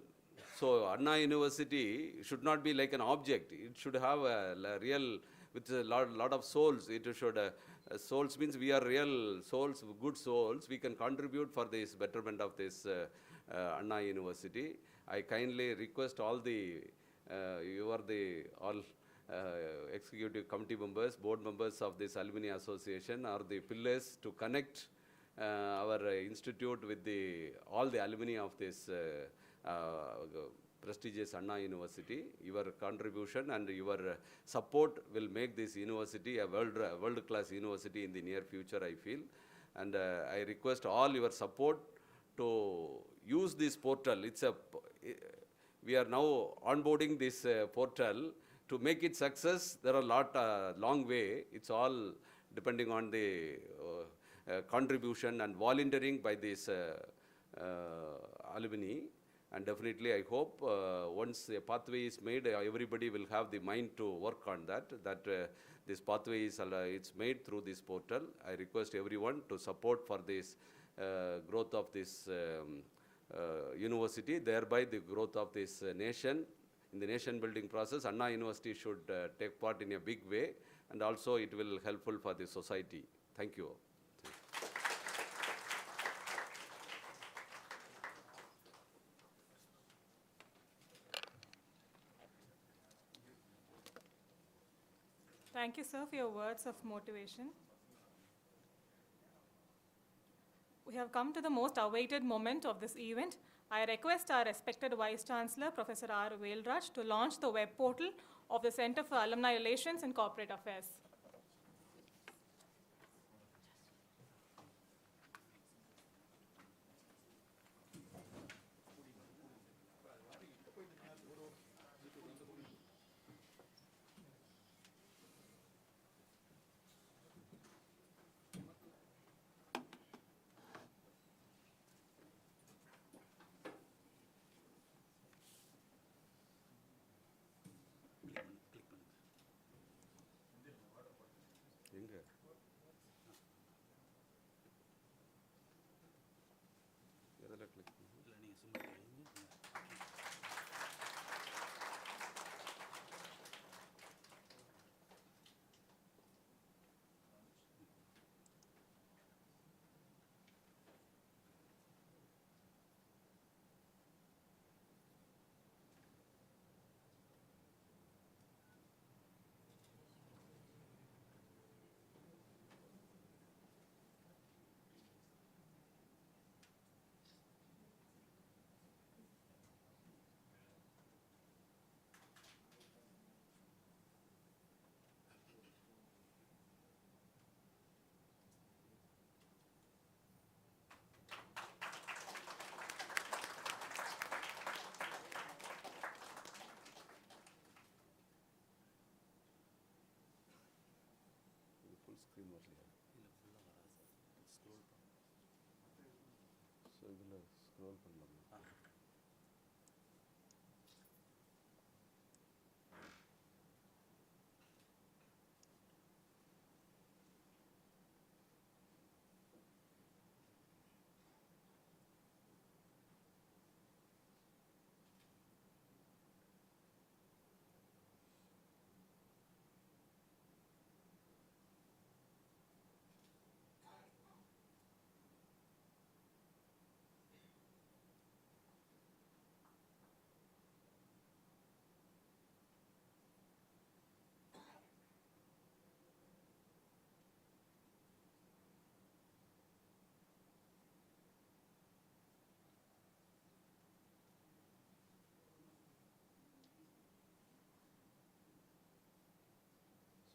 So Anna University should not be like an object. It should have a real, with a lot of souls. It should souls means we are real souls, good souls. We can contribute for this betterment of this Anna University. I kindly request all the, you are the all executive committee members, board members of this Alumni Association are the pillars to connect our institute with the all the alumni of this prestigious Anna University. Your contribution and your support will make this university a world-class university in the near future, I feel. And I request all your support to use this portal. We are now onboarding this portal. To make it success, there are long way. It's all depending on the contribution and volunteering by this alumni. And definitely, I hope once a pathway is made, everybody will have the mind to work on that. This pathway is it's made through this portal. I request everyone to support for this growth of this university, thereby the growth of this nation. In the nation building process, Anna University should take part in a big way, and also it will helpful for the society. Thank you. Thank you, sir, for your words of motivation. We have come to the most awaited moment of this event. I request our respected Vice Chancellor, Professor R. Velraj, to launch the web portal of the Center for Alumni Relations and Corporate Affairs.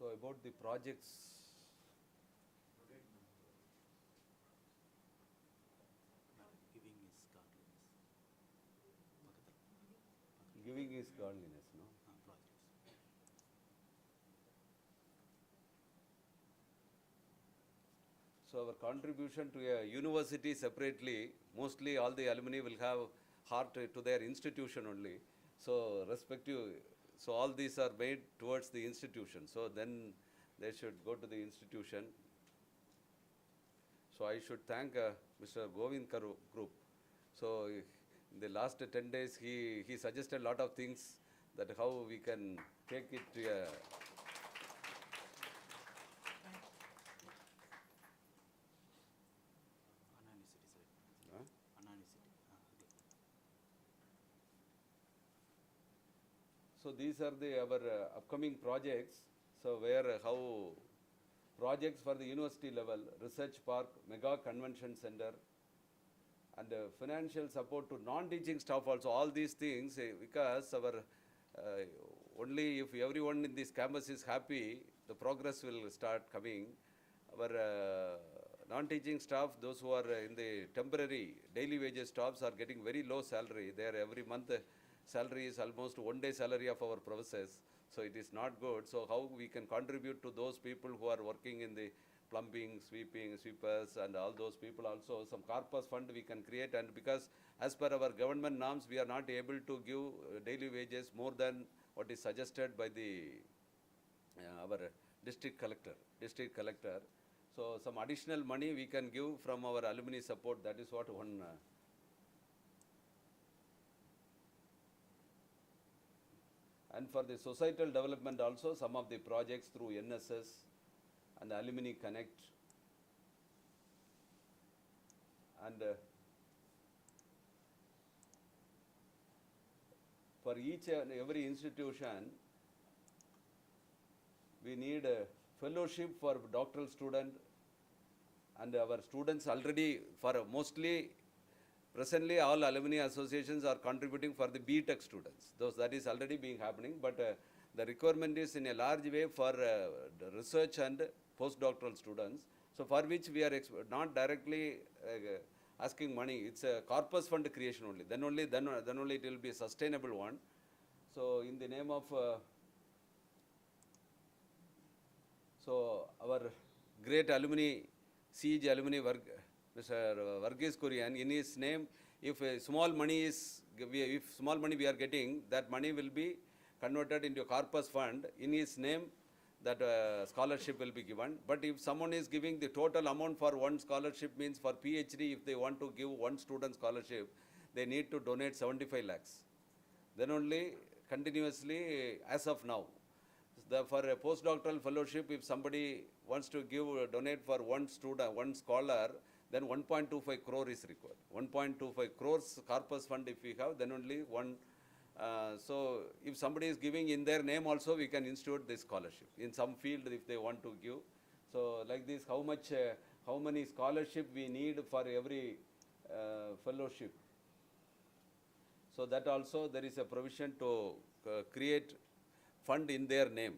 So about the projects, giving is godliness, no? So our contribution to a university separately, mostly all the alumni will have heart to their institution only. So so all these are made towards the institution. So then they should go to the institution. So I should thank Mr. Govind Group. So in the last 10 days, he suggested a lot of things that how we can take it to a So these are our upcoming projects. So where how projects for the university level, research park, mega convention center, and financial support to non-teaching staff also. All these things because our only if everyone in this campus is happy, the progress will start coming. Our non-teaching staff, those who are in the temporary daily wages staffs are getting very low salary. Their every month salary is almost 1 day salary of our professors. So it is not good. So how we can contribute to those people who are working in the plumbing, sweepers and all those people also. Some corpus fund we can create, and because as per our government norms, we are not able to give daily wages more than what is suggested by the our district collector. So some additional money we can give from our alumni support. That is what one. And for the societal development also, some of the projects through NSS and Alumni Connect. And for each and every institution, we need a fellowship for doctoral student, and our students already for mostly presently all alumni associations are contributing for the BTech students. That is already being happening, but the requirement is in a large way for the research and postdoctoral students. So for which we are not directly asking money. It's a corpus fund creation only. Then only it will be a sustainable one. So in the name of so our great alumni, siege alumni Mr. Varghese Kurian, in his name, if small money we are getting, that money will be converted into a corpus fund. In his name, that scholarship will be given. But if someone is giving the total amount for one scholarship, means for PhD, if they want to give one student scholarship, they need to donate 75 lakhs. Then only continuously as of now. For a postdoctoral fellowship, if somebody wants to donate for one student, one scholar, then 1.25 crore is required. 1.25 crores corpus fund if we have, then only one. So if somebody is giving in their name also, we can institute this scholarship in some field if they want to give. So like this, how many scholarship we need for every fellowship. So that also there is a provision to create fund in their name,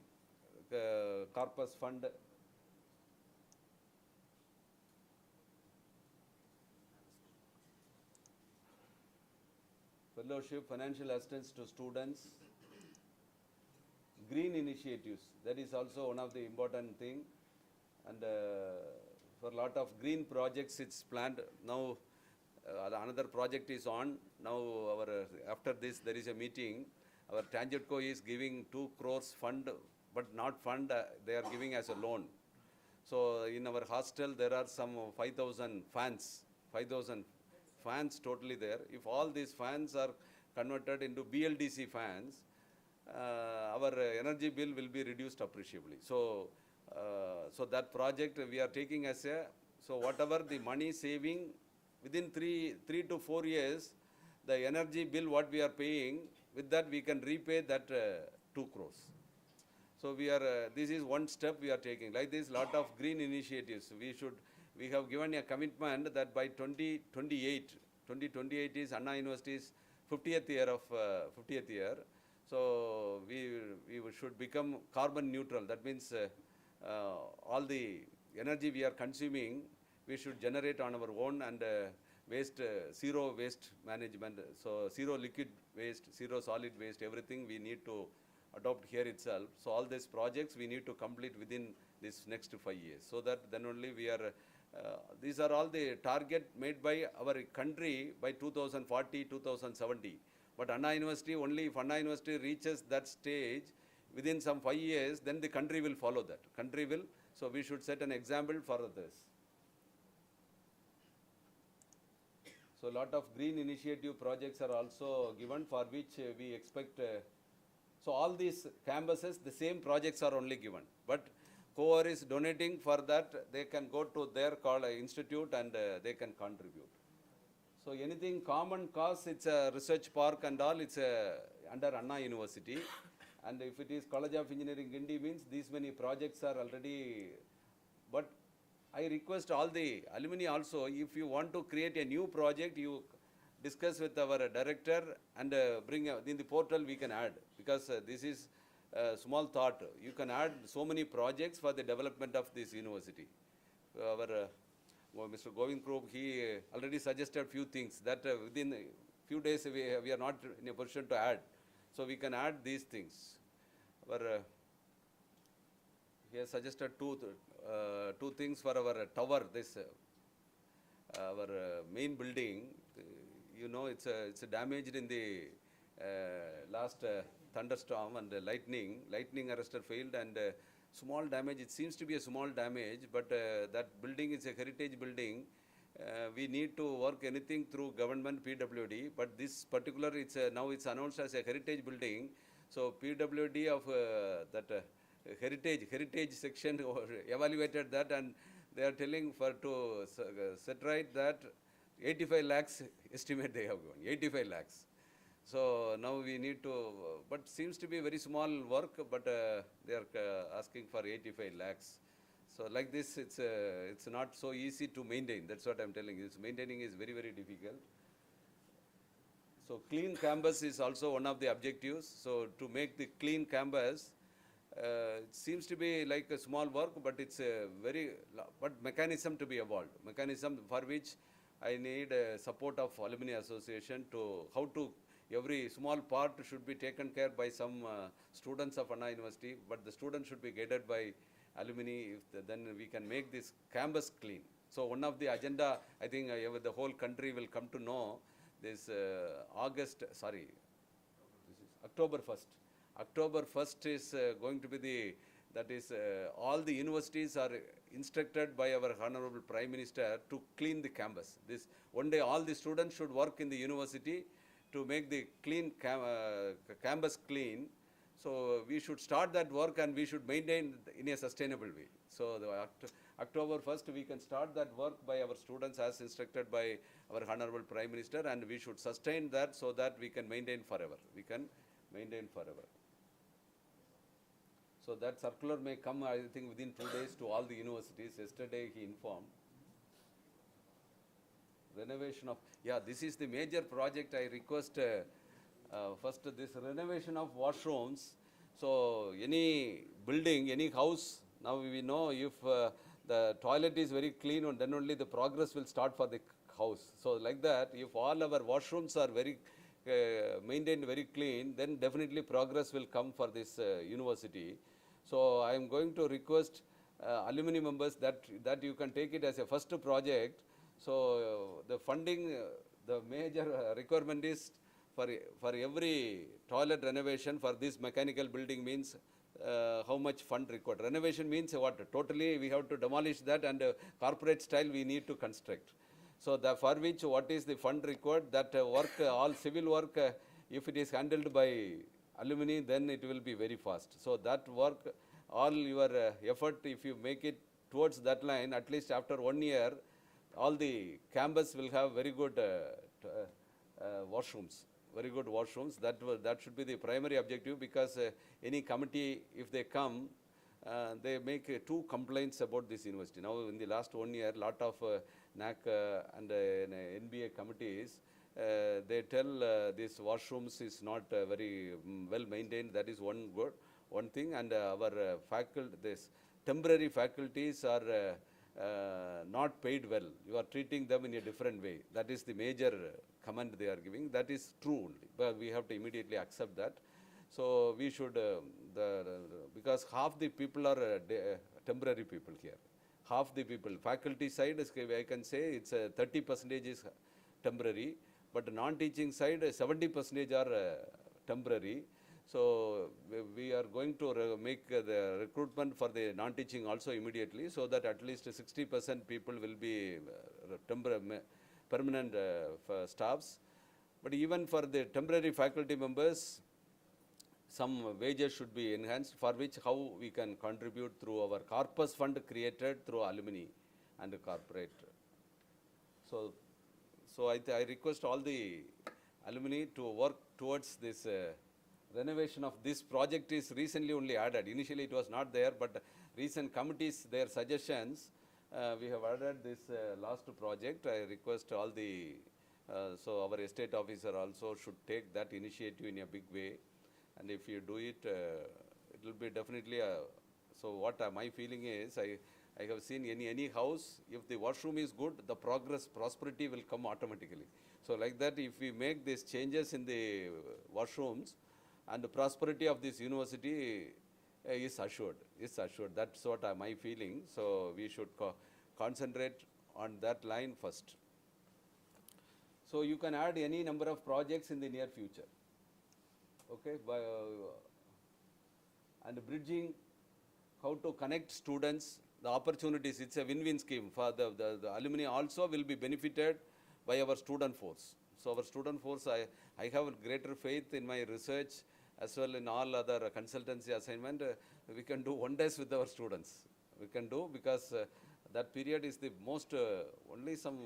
corpus fund. Fellowship, financial assistance to students, green initiatives, that is also one of the important thing. And for a lot of green projects it's planned. Now another project is on. Now after this there is a meeting. Our Tangentco is giving 2 crores fund, but not fund, they are giving as a loan. So in our hostel there are some 5,000 fans, 5,000 fans totally there. If all these fans are converted into BLDC fans, our energy bill will be reduced appreciably. So, so that project we are taking as a, so whatever the money saving within 3 to 4 years, the energy bill what we are paying, with that we can repay that 2 crores. So we are, this is one step we are taking. Like this, lot of green initiatives. We have given a commitment that by 2028 is Anna University's 50th year. So we should become carbon neutral. That means all the energy we are consuming, we should generate on our own, and zero waste management. So zero liquid waste, zero solid waste, everything we need to adopt here itself. So all these projects we need to complete within this next 5 years. So that then only we are, these are all the target made by our country by 2040, 2070. But Anna University, only if Anna University reaches that stage within some 5 years, then the country will follow that. Country will, so we should set an example for others. So a lot of green initiative projects are also given, for which we expect, so all these campuses, the same projects are only given. But COAR is donating for that, they can go to their institute and they can contribute. So anything common cause, it's a research park and all, it's under Anna University. And if it is College of Engineering Gindi means these many projects are already, but I request all the alumni also, if you want to create a new project, you discuss with our director and bring in the portal we can add, because this is a small thought. You can add so many projects for the development of this university. Our Mr. Govind Krop, he already suggested few things that within few days we are not in a position to add. So we can add these things. Our, he has suggested two things for our tower, this our main building. You know, it's damaged in the last thunderstorm and lightning arrestor failed, and small damage. It seems to be a small damage, but that building is a heritage building. We need to work anything through government PWD, but this particular, now it's announced as a heritage building. So PWD of that heritage section evaluated that, and they are telling to set right that 85 lakhs estimate they have given, 85 lakhs. So now we need to, but seems to be very small work, but they are asking for 85 lakhs. So like this, it's not so easy to maintain. That's what I'm telling you. Maintaining is very, very difficult. So clean campus is also one of the objectives. So to make the clean campus, it seems to be like a small work, but it's a but mechanism to be evolved. Mechanism for which I need support of Alumni Association to how to, every small part should be taken care by some students of Anna University, but the students should be guided by alumni, then we can make this campus clean. So one of the agenda, I think the whole country will come to know this October 1st. October 1st is going to be all the universities are instructed by our Honorable Prime Minister to clean the campus. This one day all the students should work in the university to make the campus clean. So we should start that work and we should maintain in a sustainable way. So October 1st we can start that work by our students as instructed by our Honorable Prime Minister, and we should sustain that so that we can maintain forever. We can maintain forever. So that circular may come, I think, within 2 days to all the universities. Yesterday he informed. Renovation of, this is the major project. I request first this renovation of washrooms. So any building, any house, now we know if the toilet is very clean, and then only the progress will start for the house. So like that, if all our washrooms are very maintained very clean, then definitely progress will come for this university. So I am going to request alumni members that you can take it as a first project. So the funding, the major requirement is for every toilet renovation for this mechanical building means how much fund required. Renovation means what? Totally we have to demolish that, and corporate style we need to construct. So for which what is the fund required? That work, all civil work, if it is handled by alumni, then it will be very fast. So that work, all your effort, if you make it towards that line, at least after 1 year, all the campus will have very good washrooms. Very good washrooms. That should be the primary objective, because any committee, if they come, they make 2 complaints about this university. Now in the last 1 year, lot of NAC and NBA committees, they tell these washrooms is not very well maintained. That is one thing. And our faculty, this temporary faculties are not paid well. You are treating them in a different way. That is the major comment they are giving. That is true only, but we have to immediately accept that. So we should, because half the people are temporary people here. Half the people, faculty side, I can say it's 30% is temporary, but the non-teaching side, 70% are temporary. So we are going to make the recruitment for the non-teaching also immediately, so that at least 60% people will be permanent staffs. But even for the temporary faculty members, some wages should be enhanced, for which how we can contribute through our corpus fund created through alumni and corporate. So I request all the alumni to work towards this renovation of this project is recently only added. Initially it was not there, but recent committees, their suggestions, we have added this last project. I request all the, so our estate officer also should take that initiative in a big way. And if you do it, it will be definitely a, so what my feeling is, I have seen any house, if the washroom is good, the prosperity will come automatically. So like that, if we make these changes in the washrooms, and the prosperity of this university is assured. That's what my feeling. So we should concentrate on that line first. So you can add any number of projects in the near future. Okay, and bridging, how to connect students, the opportunities, it's a win-win scheme. For the alumni also will be benefited by our student force. So our student force, I have a greater faith in my research as well in all other consultancy assignment. We can do wonders with our students. We can do, because that period is the most, only some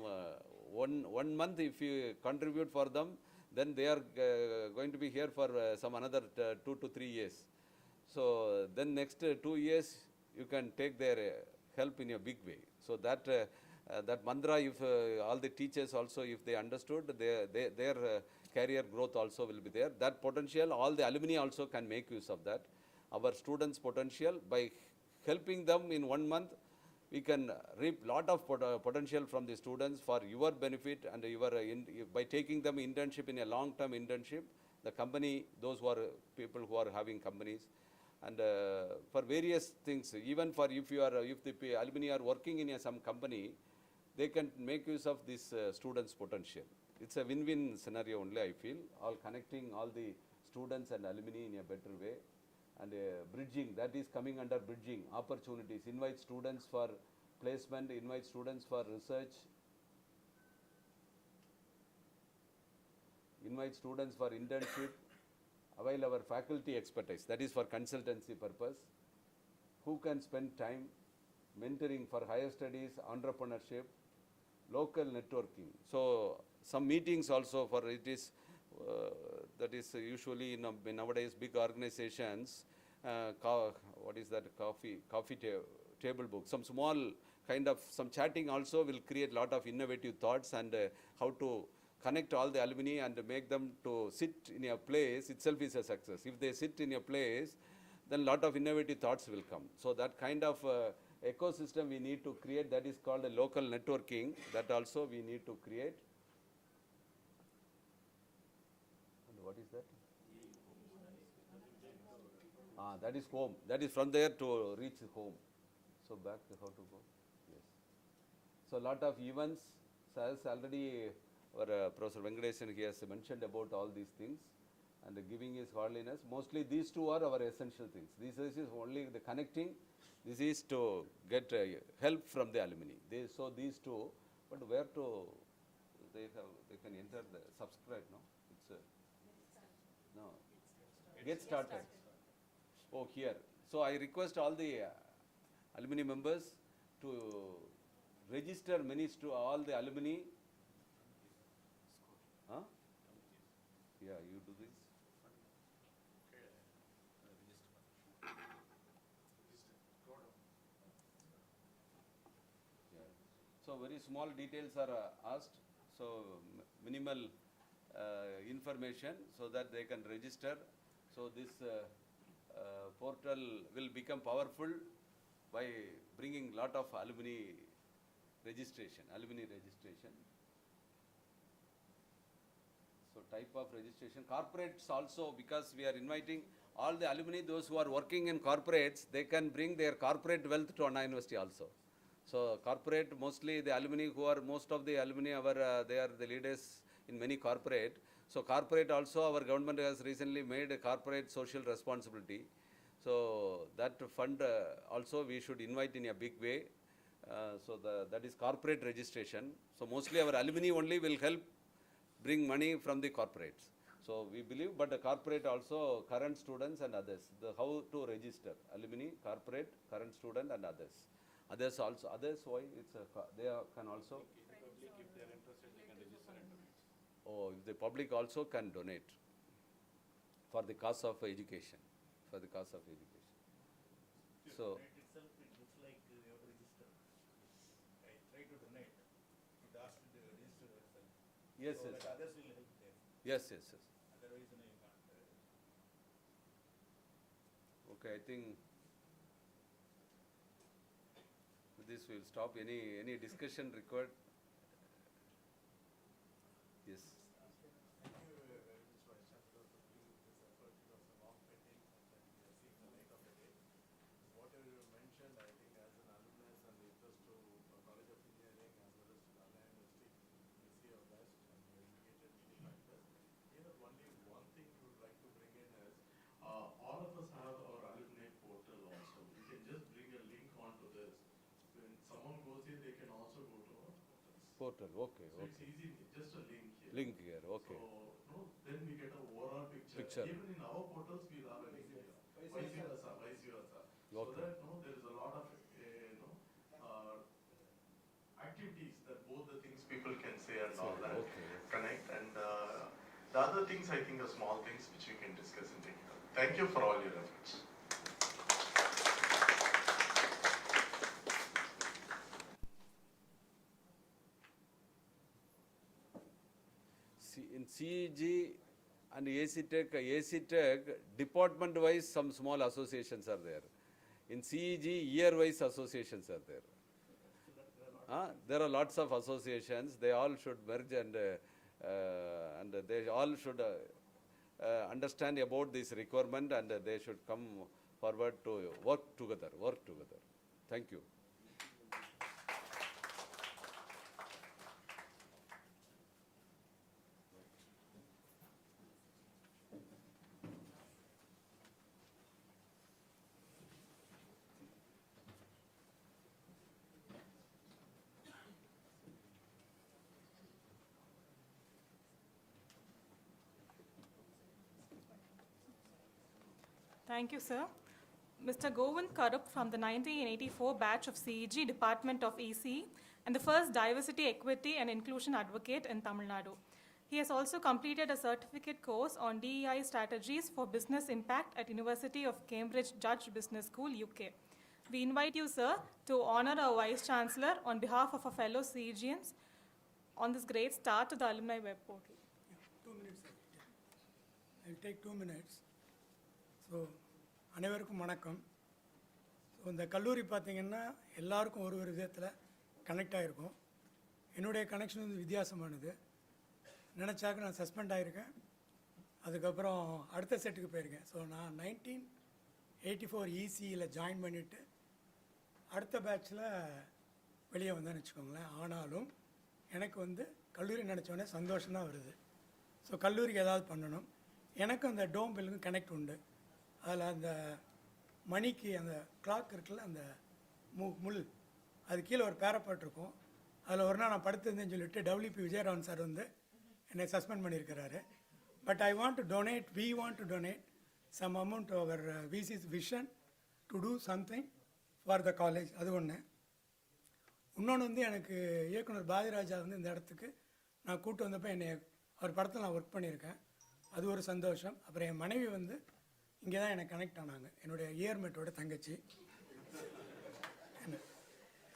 1 month if you contribute for them, then they are going to be here for some another 2 to 3 years. So then next 2 years, you can take their help in a big way. So that that mantra, if all the teachers also, if they understood, their career growth also will be there. That potential, all the alumni also can make use of that. Our students' potential, by helping them in 1 month, we can reap lot of potential from the students for your benefit, and your by taking them internship in a long-term internship, the company, those who are people who are having companies, and for various things, even for if the alumni are working in some company, they can make use of this students' potential. It's a win-win scenario only, I feel, all connecting all the students and alumni in a better way. And bridging, that is coming under bridging, opportunities, invite students for placement, invite students for research, invite students for internship, avail our faculty expertise, that is for consultancy purpose, who can spend time, mentoring for higher studies, entrepreneurship, local networking. So some meetings also for it is, that is usually in nowadays big organizations, what is that, coffee table book, some small kind of some chatting also will create lot of innovative thoughts, and how to connect all the alumni and make them to sit in a place itself is a success. If they sit in a place, then lot of innovative thoughts will come. So that kind of ecosystem we need to create, that is called a local networking, that also we need to create. And what is that? That is home. That is from there to reach home. So back to how to go. Yes. So lot of events, so as already our Professor Venkatesan, he has mentioned about all these things, and giving his holiness. Mostly these two are our essential things. This is only the connecting. This is to get help from the alumni. So these two, but where to, they can enter the subscribe, no? It's no. Get started. Oh, here. So I request all the alumni members to register to all the alumni. Huh? Yeah, you do this. Yeah. So very small details are asked. So minimal information, so that they can register. So this portal will become powerful by bringing lot of alumni registration. So type of registration. Corporates also, because we are inviting all the alumni, those who are working in corporates, they can bring their corporate wealth to Anna University also. So corporate, mostly the alumni who are, most of the alumni, they are the leaders in many corporate. So corporate also, our government has recently made a corporate social responsibility. So that fund also we should invite in a big way. So that is corporate registration. So mostly our alumni only will help bring money from the corporates. So we believe, but the corporate also, current students and others, how to register, alumni, corporate, current student and others. Others also, why it's they can also. If they are interested, they can register and donate. Oh, if the public also can donate. for the cause of education, for the cause of education. So, Donate itself, it looks like you have to register. I try to donate. It asks to register yourself. yes, So yes, that others will help there. yes, yes, yes. Otherwise, you can't. Okay, I think with this we'll stop. Any discussion required? Yes. Thank you very much, Vice Chancellor, for doing this effort. It was a long pending, and then we are seeing the light of the day. Whatever you mentioned, I think as an alumnus and interest to College of Engineering as well as to the Alumni University, we see your best and you indicated many factors. Here, only one thing we would like to bring in is, all of us have our alumni portal also. We can just bring a link onto this. When someone goes here, they can also go to our portals. Portal, okay, So it's okay. easy, just a link here. Link here, okay. So, no, then we get a overall picture. Picture. Even in our portals, we'll have a link here. Vice versa, vice versa. So Okay. that, no, there is a lot of, activities that both the things people can say and all that. Okay. Connect and, the other things, I think are small things which we can discuss and take it up. Thank you for all your efforts. In CEG and AC Tech, department-wise, some small associations are there. In CEG, year-wise associations are there. There are lots of associations. They all should merge and they all should understand about this requirement, and they should come forward to work together. Thank you. Thank you, sir. Mr. Govind Karup from the 1984 batch of CEG Department of EC and the first Diversity, Equity and Inclusion Advocate in Tamil Nadu. He has also completed a certificate course on DEI strategies for business impact at University of Cambridge Judge Business School, UK. We invite you, sir, to honor our Vice Chancellor on behalf of our fellow CEGians on this great start to the Alumni web portal. 2 minutes. I'll take 2 minutes. So அனைவருக்கும் வணக்கம். So இந்த கல்லூரி பார்த்திங்கன்னா எல்லாருக்கும் ஒரு விதத்தில் connect ஆகிருக்கும். என்னுடைய கனெக்ஷன் வந்து வித்தியாசமானது. நினச்சாக்க நான் சஸ்பெண்ட் ஆகிருக்கேன். அதுக்கப்புறம் அடுத்த செட்டுக்கு போயிருக்கேன். ஸோ நான் 1984 ECயில் ஜாயின் பண்ணிவிட்டு அடுத்த பேட்சில் வெளியே வந்தேன்னு வச்சுக்கோங்களேன். ஆனாலும் எனக்கு வந்து கல்லூரி நினச்சோடனே சந்தோஷம்தான் வருது. ஸோ கல்லூரிக்கு ஏதாவது பண்ணணும். எனக்கும் அந்த டோம் பெல்லுக்கும் கனெக்ட் உண்டு. அதில் அந்த மணிக்கு அந்த கிளாக் இருக்குல்ல, அந்த முள் அது கீழே ஒரு பேரப்பாட் இருக்கும். அதில் ஒரு நாள் நான் படுத்திருந்தேன்னு சொல்லிட்டு WP விஜயராமன் சார் வந்து என்னை சஸ்பெண்ட் பண்ணியிருக்கிறாரு. But I want to donate, we want to donate some amount அவர் his vision to do something for the college. அது ஒன்று. இன்னொன்று வந்து எனக்கு இயக்குனர் பாரதிராஜா வந்து இந்த இடத்துக்கு நான் கூப்பிட்டு வந்தப்போ என்னை அவர் படத்தில் நான் ஒர்க் பண்ணியிருக்கேன். அது ஒரு சந்தோஷம். அப்புறம் என் மனைவி வந்து இங்கே தான் எனக்கு கனெக்ட் ஆனாங்க. என்னுடைய இயர்மேட்டோட தங்கச்சி.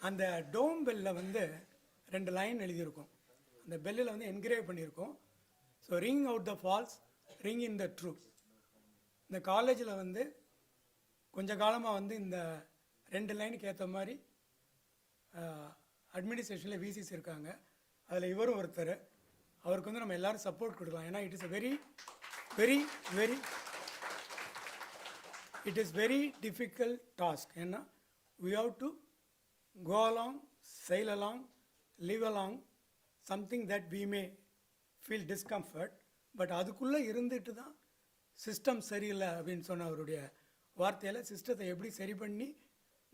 அந்த டோம் பெல்லில் வந்து 2 லைன் எழுதியிருக்கும். அந்த பெல்லில் வந்து என்கிரேவ் பண்ணியிருக்கோம். So ring out the false, ring in the true. இந்த காலேஜில் வந்து கொஞ்ச காலமாக வந்து இந்த 2 லைனுக்கு ஏற்ற மாதிரி அட்மினிஸ்ட்ரேஷனில் விசிஸ் இருக்காங்க. அதில் இவரும் ஒருத்தர். அவருக்கு வந்து நம்ம எல்லோரும் சப்போர்ட் கொடுக்கலாம். ஏன்னா it is a very difficult task. ஏன்னா we have to go along, sail along, live along something that we may feel discomfort. But அதுக்குள்ளே இருந்துட்டு தான் சிஸ்டம் சரியில்லை அப்படின்னு சொன்ன அவருடைய வார்த்தையில் சிஸ்டத்தை எப்படி சரி பண்ணி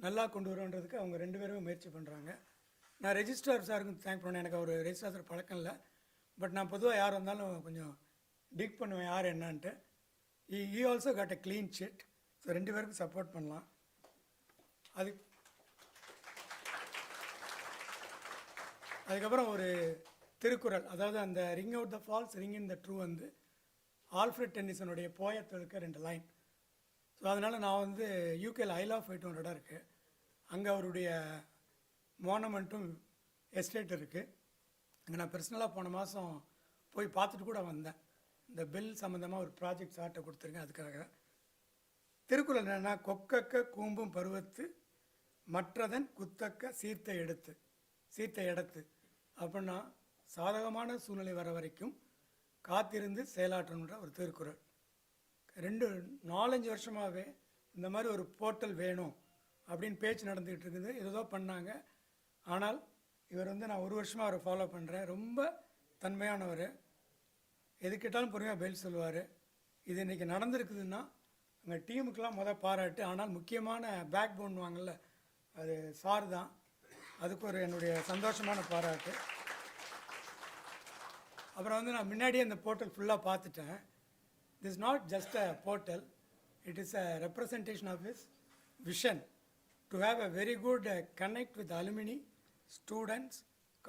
நல்லா கொண்டு வரோன்றதுக்கு அவங்க 2 பேருமே முயற்சி பண்ணுறாங்க. நான் ரெஜிஸ்ட்ரார் சாருக்கு தேங்க் பண்ணேன். எனக்கு அவர் ரெஜிஸ்ட்ரார் சார் பழக்கம் இல்லை. பட் நான் பொதுவாக யார் வந்தாலும் கொஞ்சம் டிக் பண்ணுவேன் யார் என்னான்ட்டு. He also got a clean chit. So 2 பேருக்கும் சப்போர்ட் பண்ணலாம். அதுக்கப்புறம் ஒரு திருக்குறள், அதாவது அந்த ring out the false, ring in the true வந்து ஆல்ஃப்ரெட் டென்னிசனுடைய போயத்தில் இருக்க 2 லைன். ஸோ அதனால் நான் வந்து யூகேல ஐல் ஆஃப் வைட் ஒரு இடம் இருக்குது, அங்கே அவருடைய மோனமெண்ட்டும் எஸ்டேட் இருக்குது. அங்கே நான் பர்சனலாக போன மாதம் போய் பார்த்துட்டு கூட வந்தேன். இந்த பில் சம்மந்தமாக ஒரு ப்ராஜெக்ட் சார்ட்டை கொடுத்துருக்கேன். அதுக்காக திருக்குறள் என்னென்னா, கொக்கக்க கூம்பும் பருவத்து மற்றதன் குத்தக்க சீர்த்த இடத்து அப்படின்னா சாதகமான சூழ்நிலை வர வரைக்கும் காத்திருந்து செயலாற்றணுன்ற ஒரு திருக்குறள். 4-5 வருஷமாகவே இந்த மாதிரி ஒரு போர்ட்டல் வேணும் அப்படின்னு பேச்சு நடந்துக்கிட்டு இருக்குது. ஏதோ பண்ணாங்க. ஆனால் இவர் வந்து நான் 1 வருஷமாக அவரை ஃபாலோ பண்ணுறேன். ரொம்ப தன்மையானவர், எது கேட்டாலும் பொறுமையாக பதில் சொல்லுவார். இது இன்றைக்கி நடந்திருக்குதுன்னா எங்கள் டீமுக்கெலாம் பாராட்டு. ஆனால் முக்கியமான பேக் போன் வாங்கல, அது சார் தான். அதுக்கு ஒரு என்னுடைய சந்தோஷமான பாராட்டு. அப்புறம் வந்து நான் முன்னாடியே இந்த போர்ட்டல் ஃபுல்லாக பார்த்துட்டேன். This is not just a portal, it is a representation of his vision to have a very good connect with alumni, students,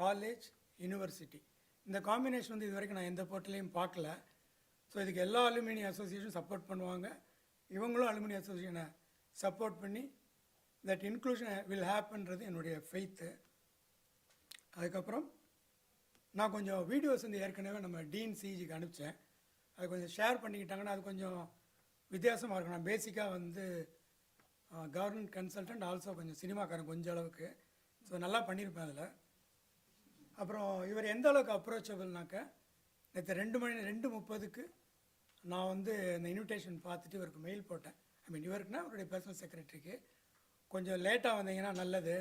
college, university. இந்த காம்பினேஷன் வந்து இது வரைக்கும் நான் எந்த போர்ட்டலையும் பார்க்கல. ஸோ இதுக்கு எல்லா அலுமினி அசோசியேஷன் சப்போர்ட் பண்ணுவாங்க, இவங்களும் அலுமினி அசோசியேஷனை சப்போர்ட் பண்ணி தட் இன்க்ளூஷன் வில் ஹேப்பன்றது என்னுடைய ஃபெய்த்து. அதுக்கப்புறம் நான் கொஞ்சம் வீடியோஸ் வந்து ஏற்கனவே நம்ம டீன் சிஜிக்கு அனுப்பிச்சேன். அது கொஞ்சம் ஷேர் பண்ணிக்கிட்டாங்கன்னா அது கொஞ்சம் வித்தியாசமாக இருக்கும். நான் பேசிக்காக வந்து கவர்மெண்ட் கன்சல்டன்ட், ஆல்சோ கொஞ்சம் சினிமாக்காரன் கொஞ்சம் அளவுக்கு. ஸோ நல்லா பண்ணியிருப்பேன் அதில். அப்புறம் இவர் எந்த அளவுக்கு அப்ரோச்சபிள்னாக்க, நேற்று 2:30க்கு நான் வந்து இந்த இன்விடேஷன் பார்த்துட்டு இவருக்கு மெயில் போட்டேன். இவருக்குன்னா அவருடைய பர்சனல் செக்ரட்டரிக்கு, கொஞ்சம் லேட்டாக வந்தீங்கன்னா நல்லது,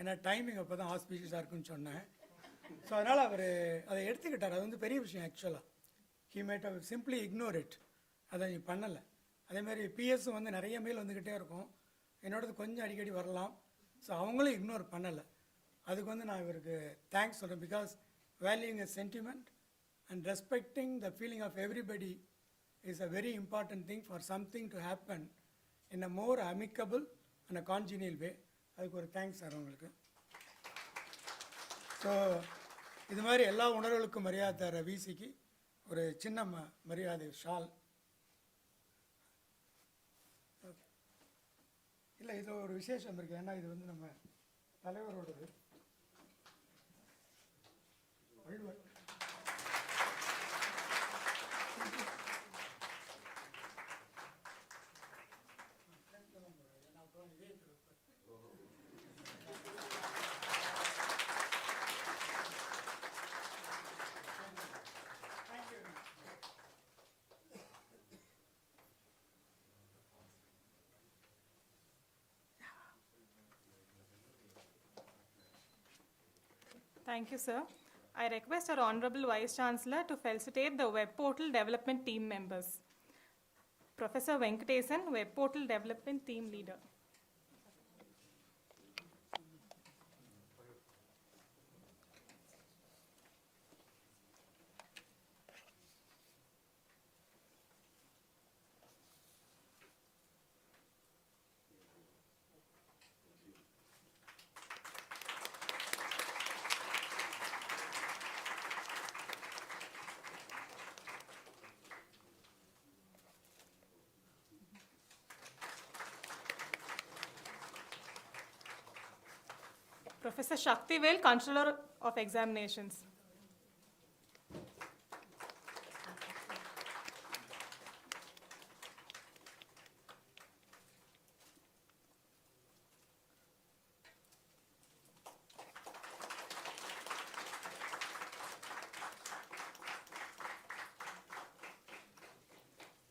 ஏன்னா டைமிங் அப்போ தான் ஆஸ்பீஷியஸாக இருக்குன்னு சொன்னேன். ஸோ அதனால் அவர் அதை எடுத்துக்கிட்டார். அது வந்து பெரிய விஷயம் ஆக்சுவலாக. ஹி மேட் அவர் சிம்பிளி இக்னோர் இட், அதை நீ பண்ணலை. அதேமாதிரி பிஎஸ்ஸும் வந்து நிறைய மெயில் வந்துக்கிட்டே இருக்கும், என்னோடது கொஞ்சம் அடிக்கடி வரலாம். ஸோ அவங்களும் இக்னோர் பண்ணலை. அதுக்கு வந்து நான் இவருக்கு தேங்க்ஸ் சொல்கிறேன். Because valuing a sentiment and respecting the feeling of everybody is a very important thing for something to happen in a more amicable and a congenial way. அதுக்கு ஒரு தேங்க்ஸ் சார் உங்களுக்கு. So இது மாதிரி எல்லா உணர்வுகளுக்கும் மரியாதை தர விசிக்கு ஒரு சின்ன மரியாதை ஷால். இல்லை, இது ஒரு விசேஷம் இருக்குது. ஏன்னா இது வந்து நம்ம தலைவரோடது. Valluvar Thank you, sir. I request our Honorable Vice Chancellor to felicitate the Web Portal Development Team members. Professor Venkatesan, Web Portal Development Team Leader. Professor Shaktivel, Chancellor of Examinations.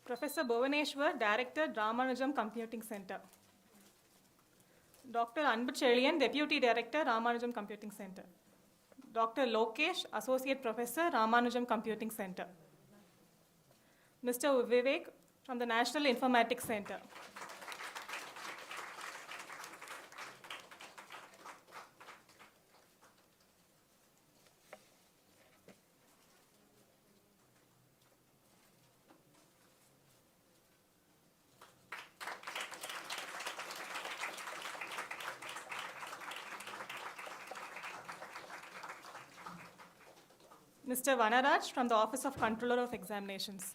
Professor Bhuvaneshwar, Director, Ramanujam Computing Center. Dr. Anbuchelian, Deputy Director, Ramanujam Computing Center. Dr. Lokesh, Associate Professor, Ramanujam Computing Center. Mr. Vivek from the National Informatics Center. Mr. Vanaraj from the Office of Controller of Examinations.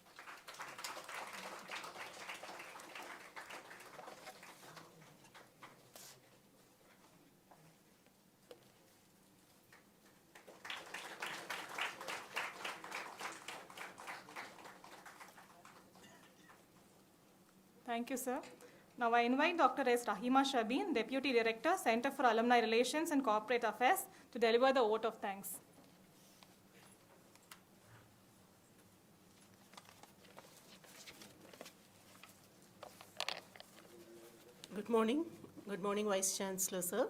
Thank you, sir. Now I invite Dr. S. Rahima Shabin, Deputy Director, Center for Alumni Relations and Corporate Affairs, to deliver the vote of thanks. Good morning. Good morning, Vice Chancellor, sir,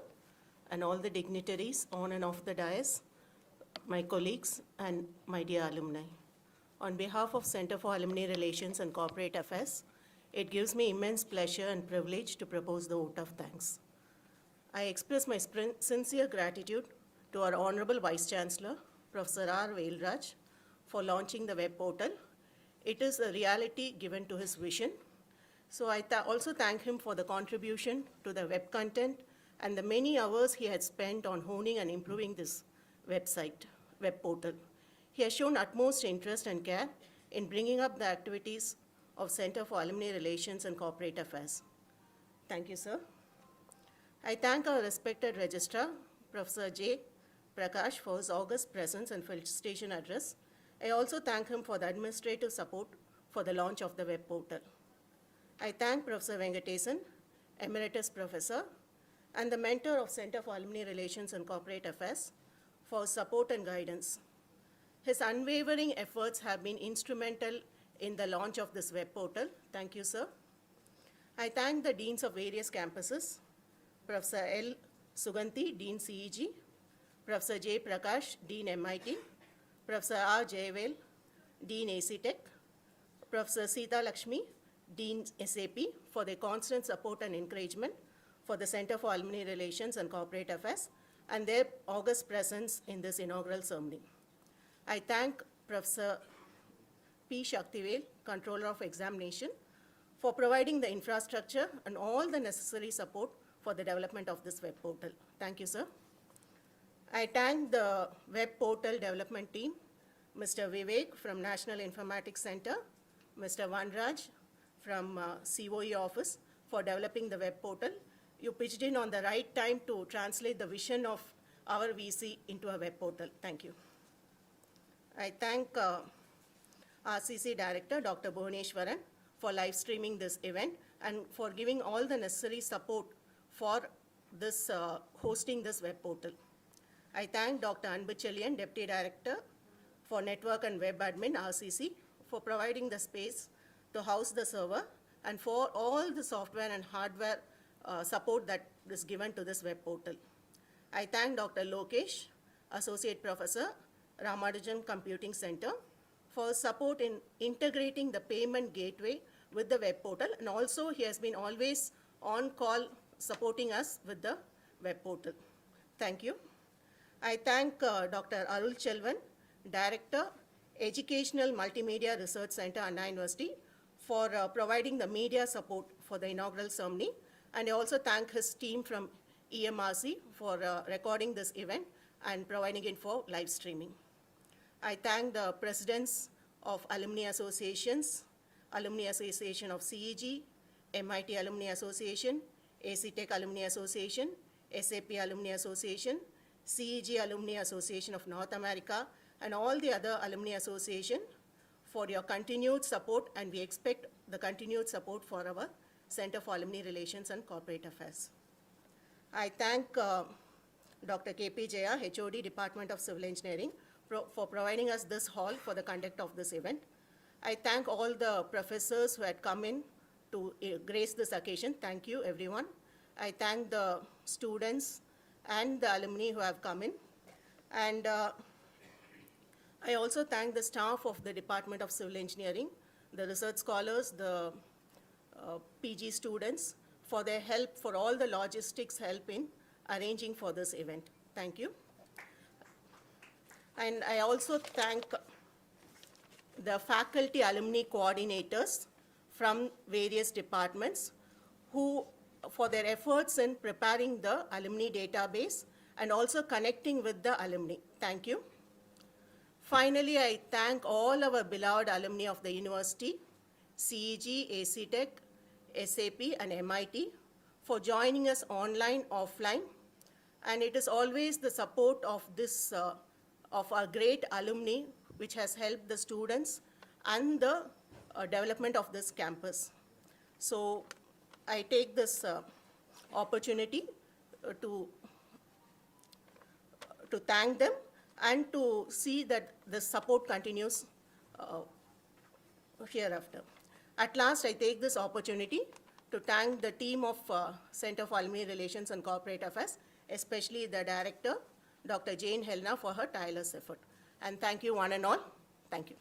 and all the dignitaries on and off the dais, my colleagues, and my dear alumni. On behalf of Center for Alumni Relations and Corporate Affairs, it gives me immense pleasure and privilege to propose the vote of thanks. I express my sincere gratitude to our Honorable Vice Chancellor, Professor R. Velraj, for launching the web portal. It is a reality given to his vision. So I also thank him for the contribution to the web content and the many hours he had spent on honing and improving this website, web portal. He has shown utmost interest and care in bringing up the activities of Center for Alumni Relations and Corporate Affairs. Thank you, sir. I thank our respected Registrar, Professor J. Prakash, for his august presence and felicitation address. I also thank him for the administrative support for the launch of the web portal. I thank Professor Venkatesan, Emeritus Professor, and the mentor of Center for Alumni Relations and Corporate Affairs for his support and guidance. His unwavering efforts have been instrumental in the launch of this web portal. Thank you, sir. I thank the deans of various campuses, Professor L. Suganti, Dean CEG, Professor J. Prakash, Dean MIT, Professor R. Jayvel, Dean AC Tech, Professor Sita Lakshmi, Dean SAP, for their constant support and encouragement for the Center for Alumni Relations and Corporate Affairs and their august presence in this inaugural ceremony. I thank Professor P. Shaktivel, Controller of Examination, for providing the infrastructure and all the necessary support for the development of this web portal. Thank you, sir. I thank the web portal development team, Mr. Vivek from National Informatics Center, Mr. Vanraj from COE office for developing the web portal. You pitched in on the right time to translate the vision of our VC into a web portal. Thank you. I thank RCC Director, Dr. Bhuvaneshwaran, for live streaming this event and for giving all the necessary support for this hosting this web portal. I thank Dr. Anbuchelian, Deputy Director for Network and Web Admin, RCC, for providing the space to house the server and for all the software and hardware support that is given to this web portal. I thank Dr. Lokesh, Associate Professor, Ramanujan Computing Center, for support in integrating the payment gateway with the web portal, and also he has been always on call supporting us with the web portal. Thank you. I thank Dr. Arul Chelvan, Director, Educational Multimedia Research Center, Anna University, for providing the media support for the inaugural ceremony. And I also thank his team from EMRC for recording this event and providing it for live streaming. I thank the presidents of Alumni Associations, Alumni Association of CEG, MIT Alumni Association, AC Tech Alumni Association, SAP Alumni Association, CEG Alumni Association of North America, and all the other alumni association for your continued support, and we expect the continued support for our Center for Alumni Relations and Corporate Affairs. I thank Dr. KP Jaya, HOD, Department of Civil Engineering, for providing us this hall for the conduct of this event. I thank all the professors who had come in to grace this occasion. Thank you, everyone. I thank the students and the alumni who have come in. And I also thank the staff of the Department of Civil Engineering, the research scholars, the PG students, for their help, for all the logistics help in arranging for this event. Thank you. And I also thank the faculty alumni coordinators from various departments who, for their efforts in preparing the alumni database and also connecting with the alumni. Thank you. Finally, I thank all our beloved alumni of the university, CEG, AC Tech, SAP, and MIT, for joining us online, offline. And it is always the support of this, of our great alumni, which has helped the students and the development of this campus. So I take this opportunity to thank them and to see that the support continues hereafter. At last, I take this opportunity to thank the team of Center for Alumni Relations and Corporate Affairs, especially the director, Dr. Jane Helena, for her tireless effort. And thank you one and all. Thank you.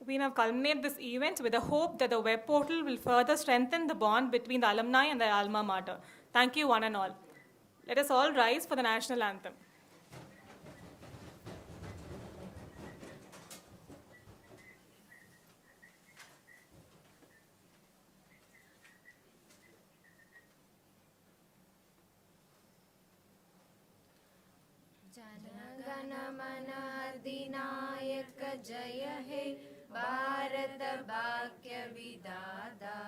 We now culminate this event with the hope that the web portal will further strengthen the bond between the alumni and their alma mater. Thank you one and all. Let us all rise for the national anthem. Jana Gana Mana अधिनायक जय हे भारत भाग्य विधाता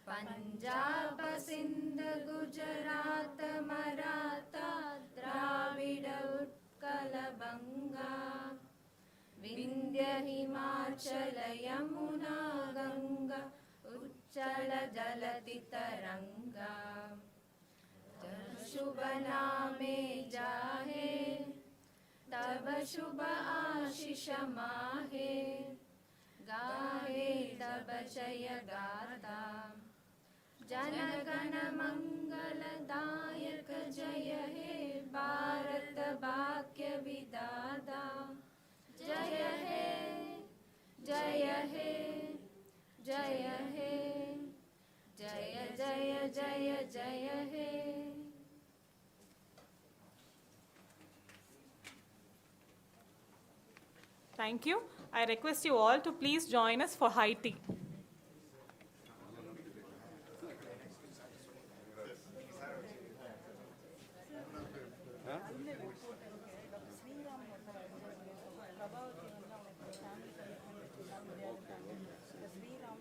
पंजाब सिंध गुजरात मराठा द्राविड उत्कल बंगा विंध्य हिमाचल यमुना गंगा उच्चल जलधि तरंगा शुभ नामे जाहे तब शुभ आशीष माहे गाहे तब जय गाथा जनगण मंगलदायक जय हे भारत भाग्य विधाता जय हे जय हे जय हे जय जय जय जय हे. Thank you. I request you all to please join us for high tea. Sriram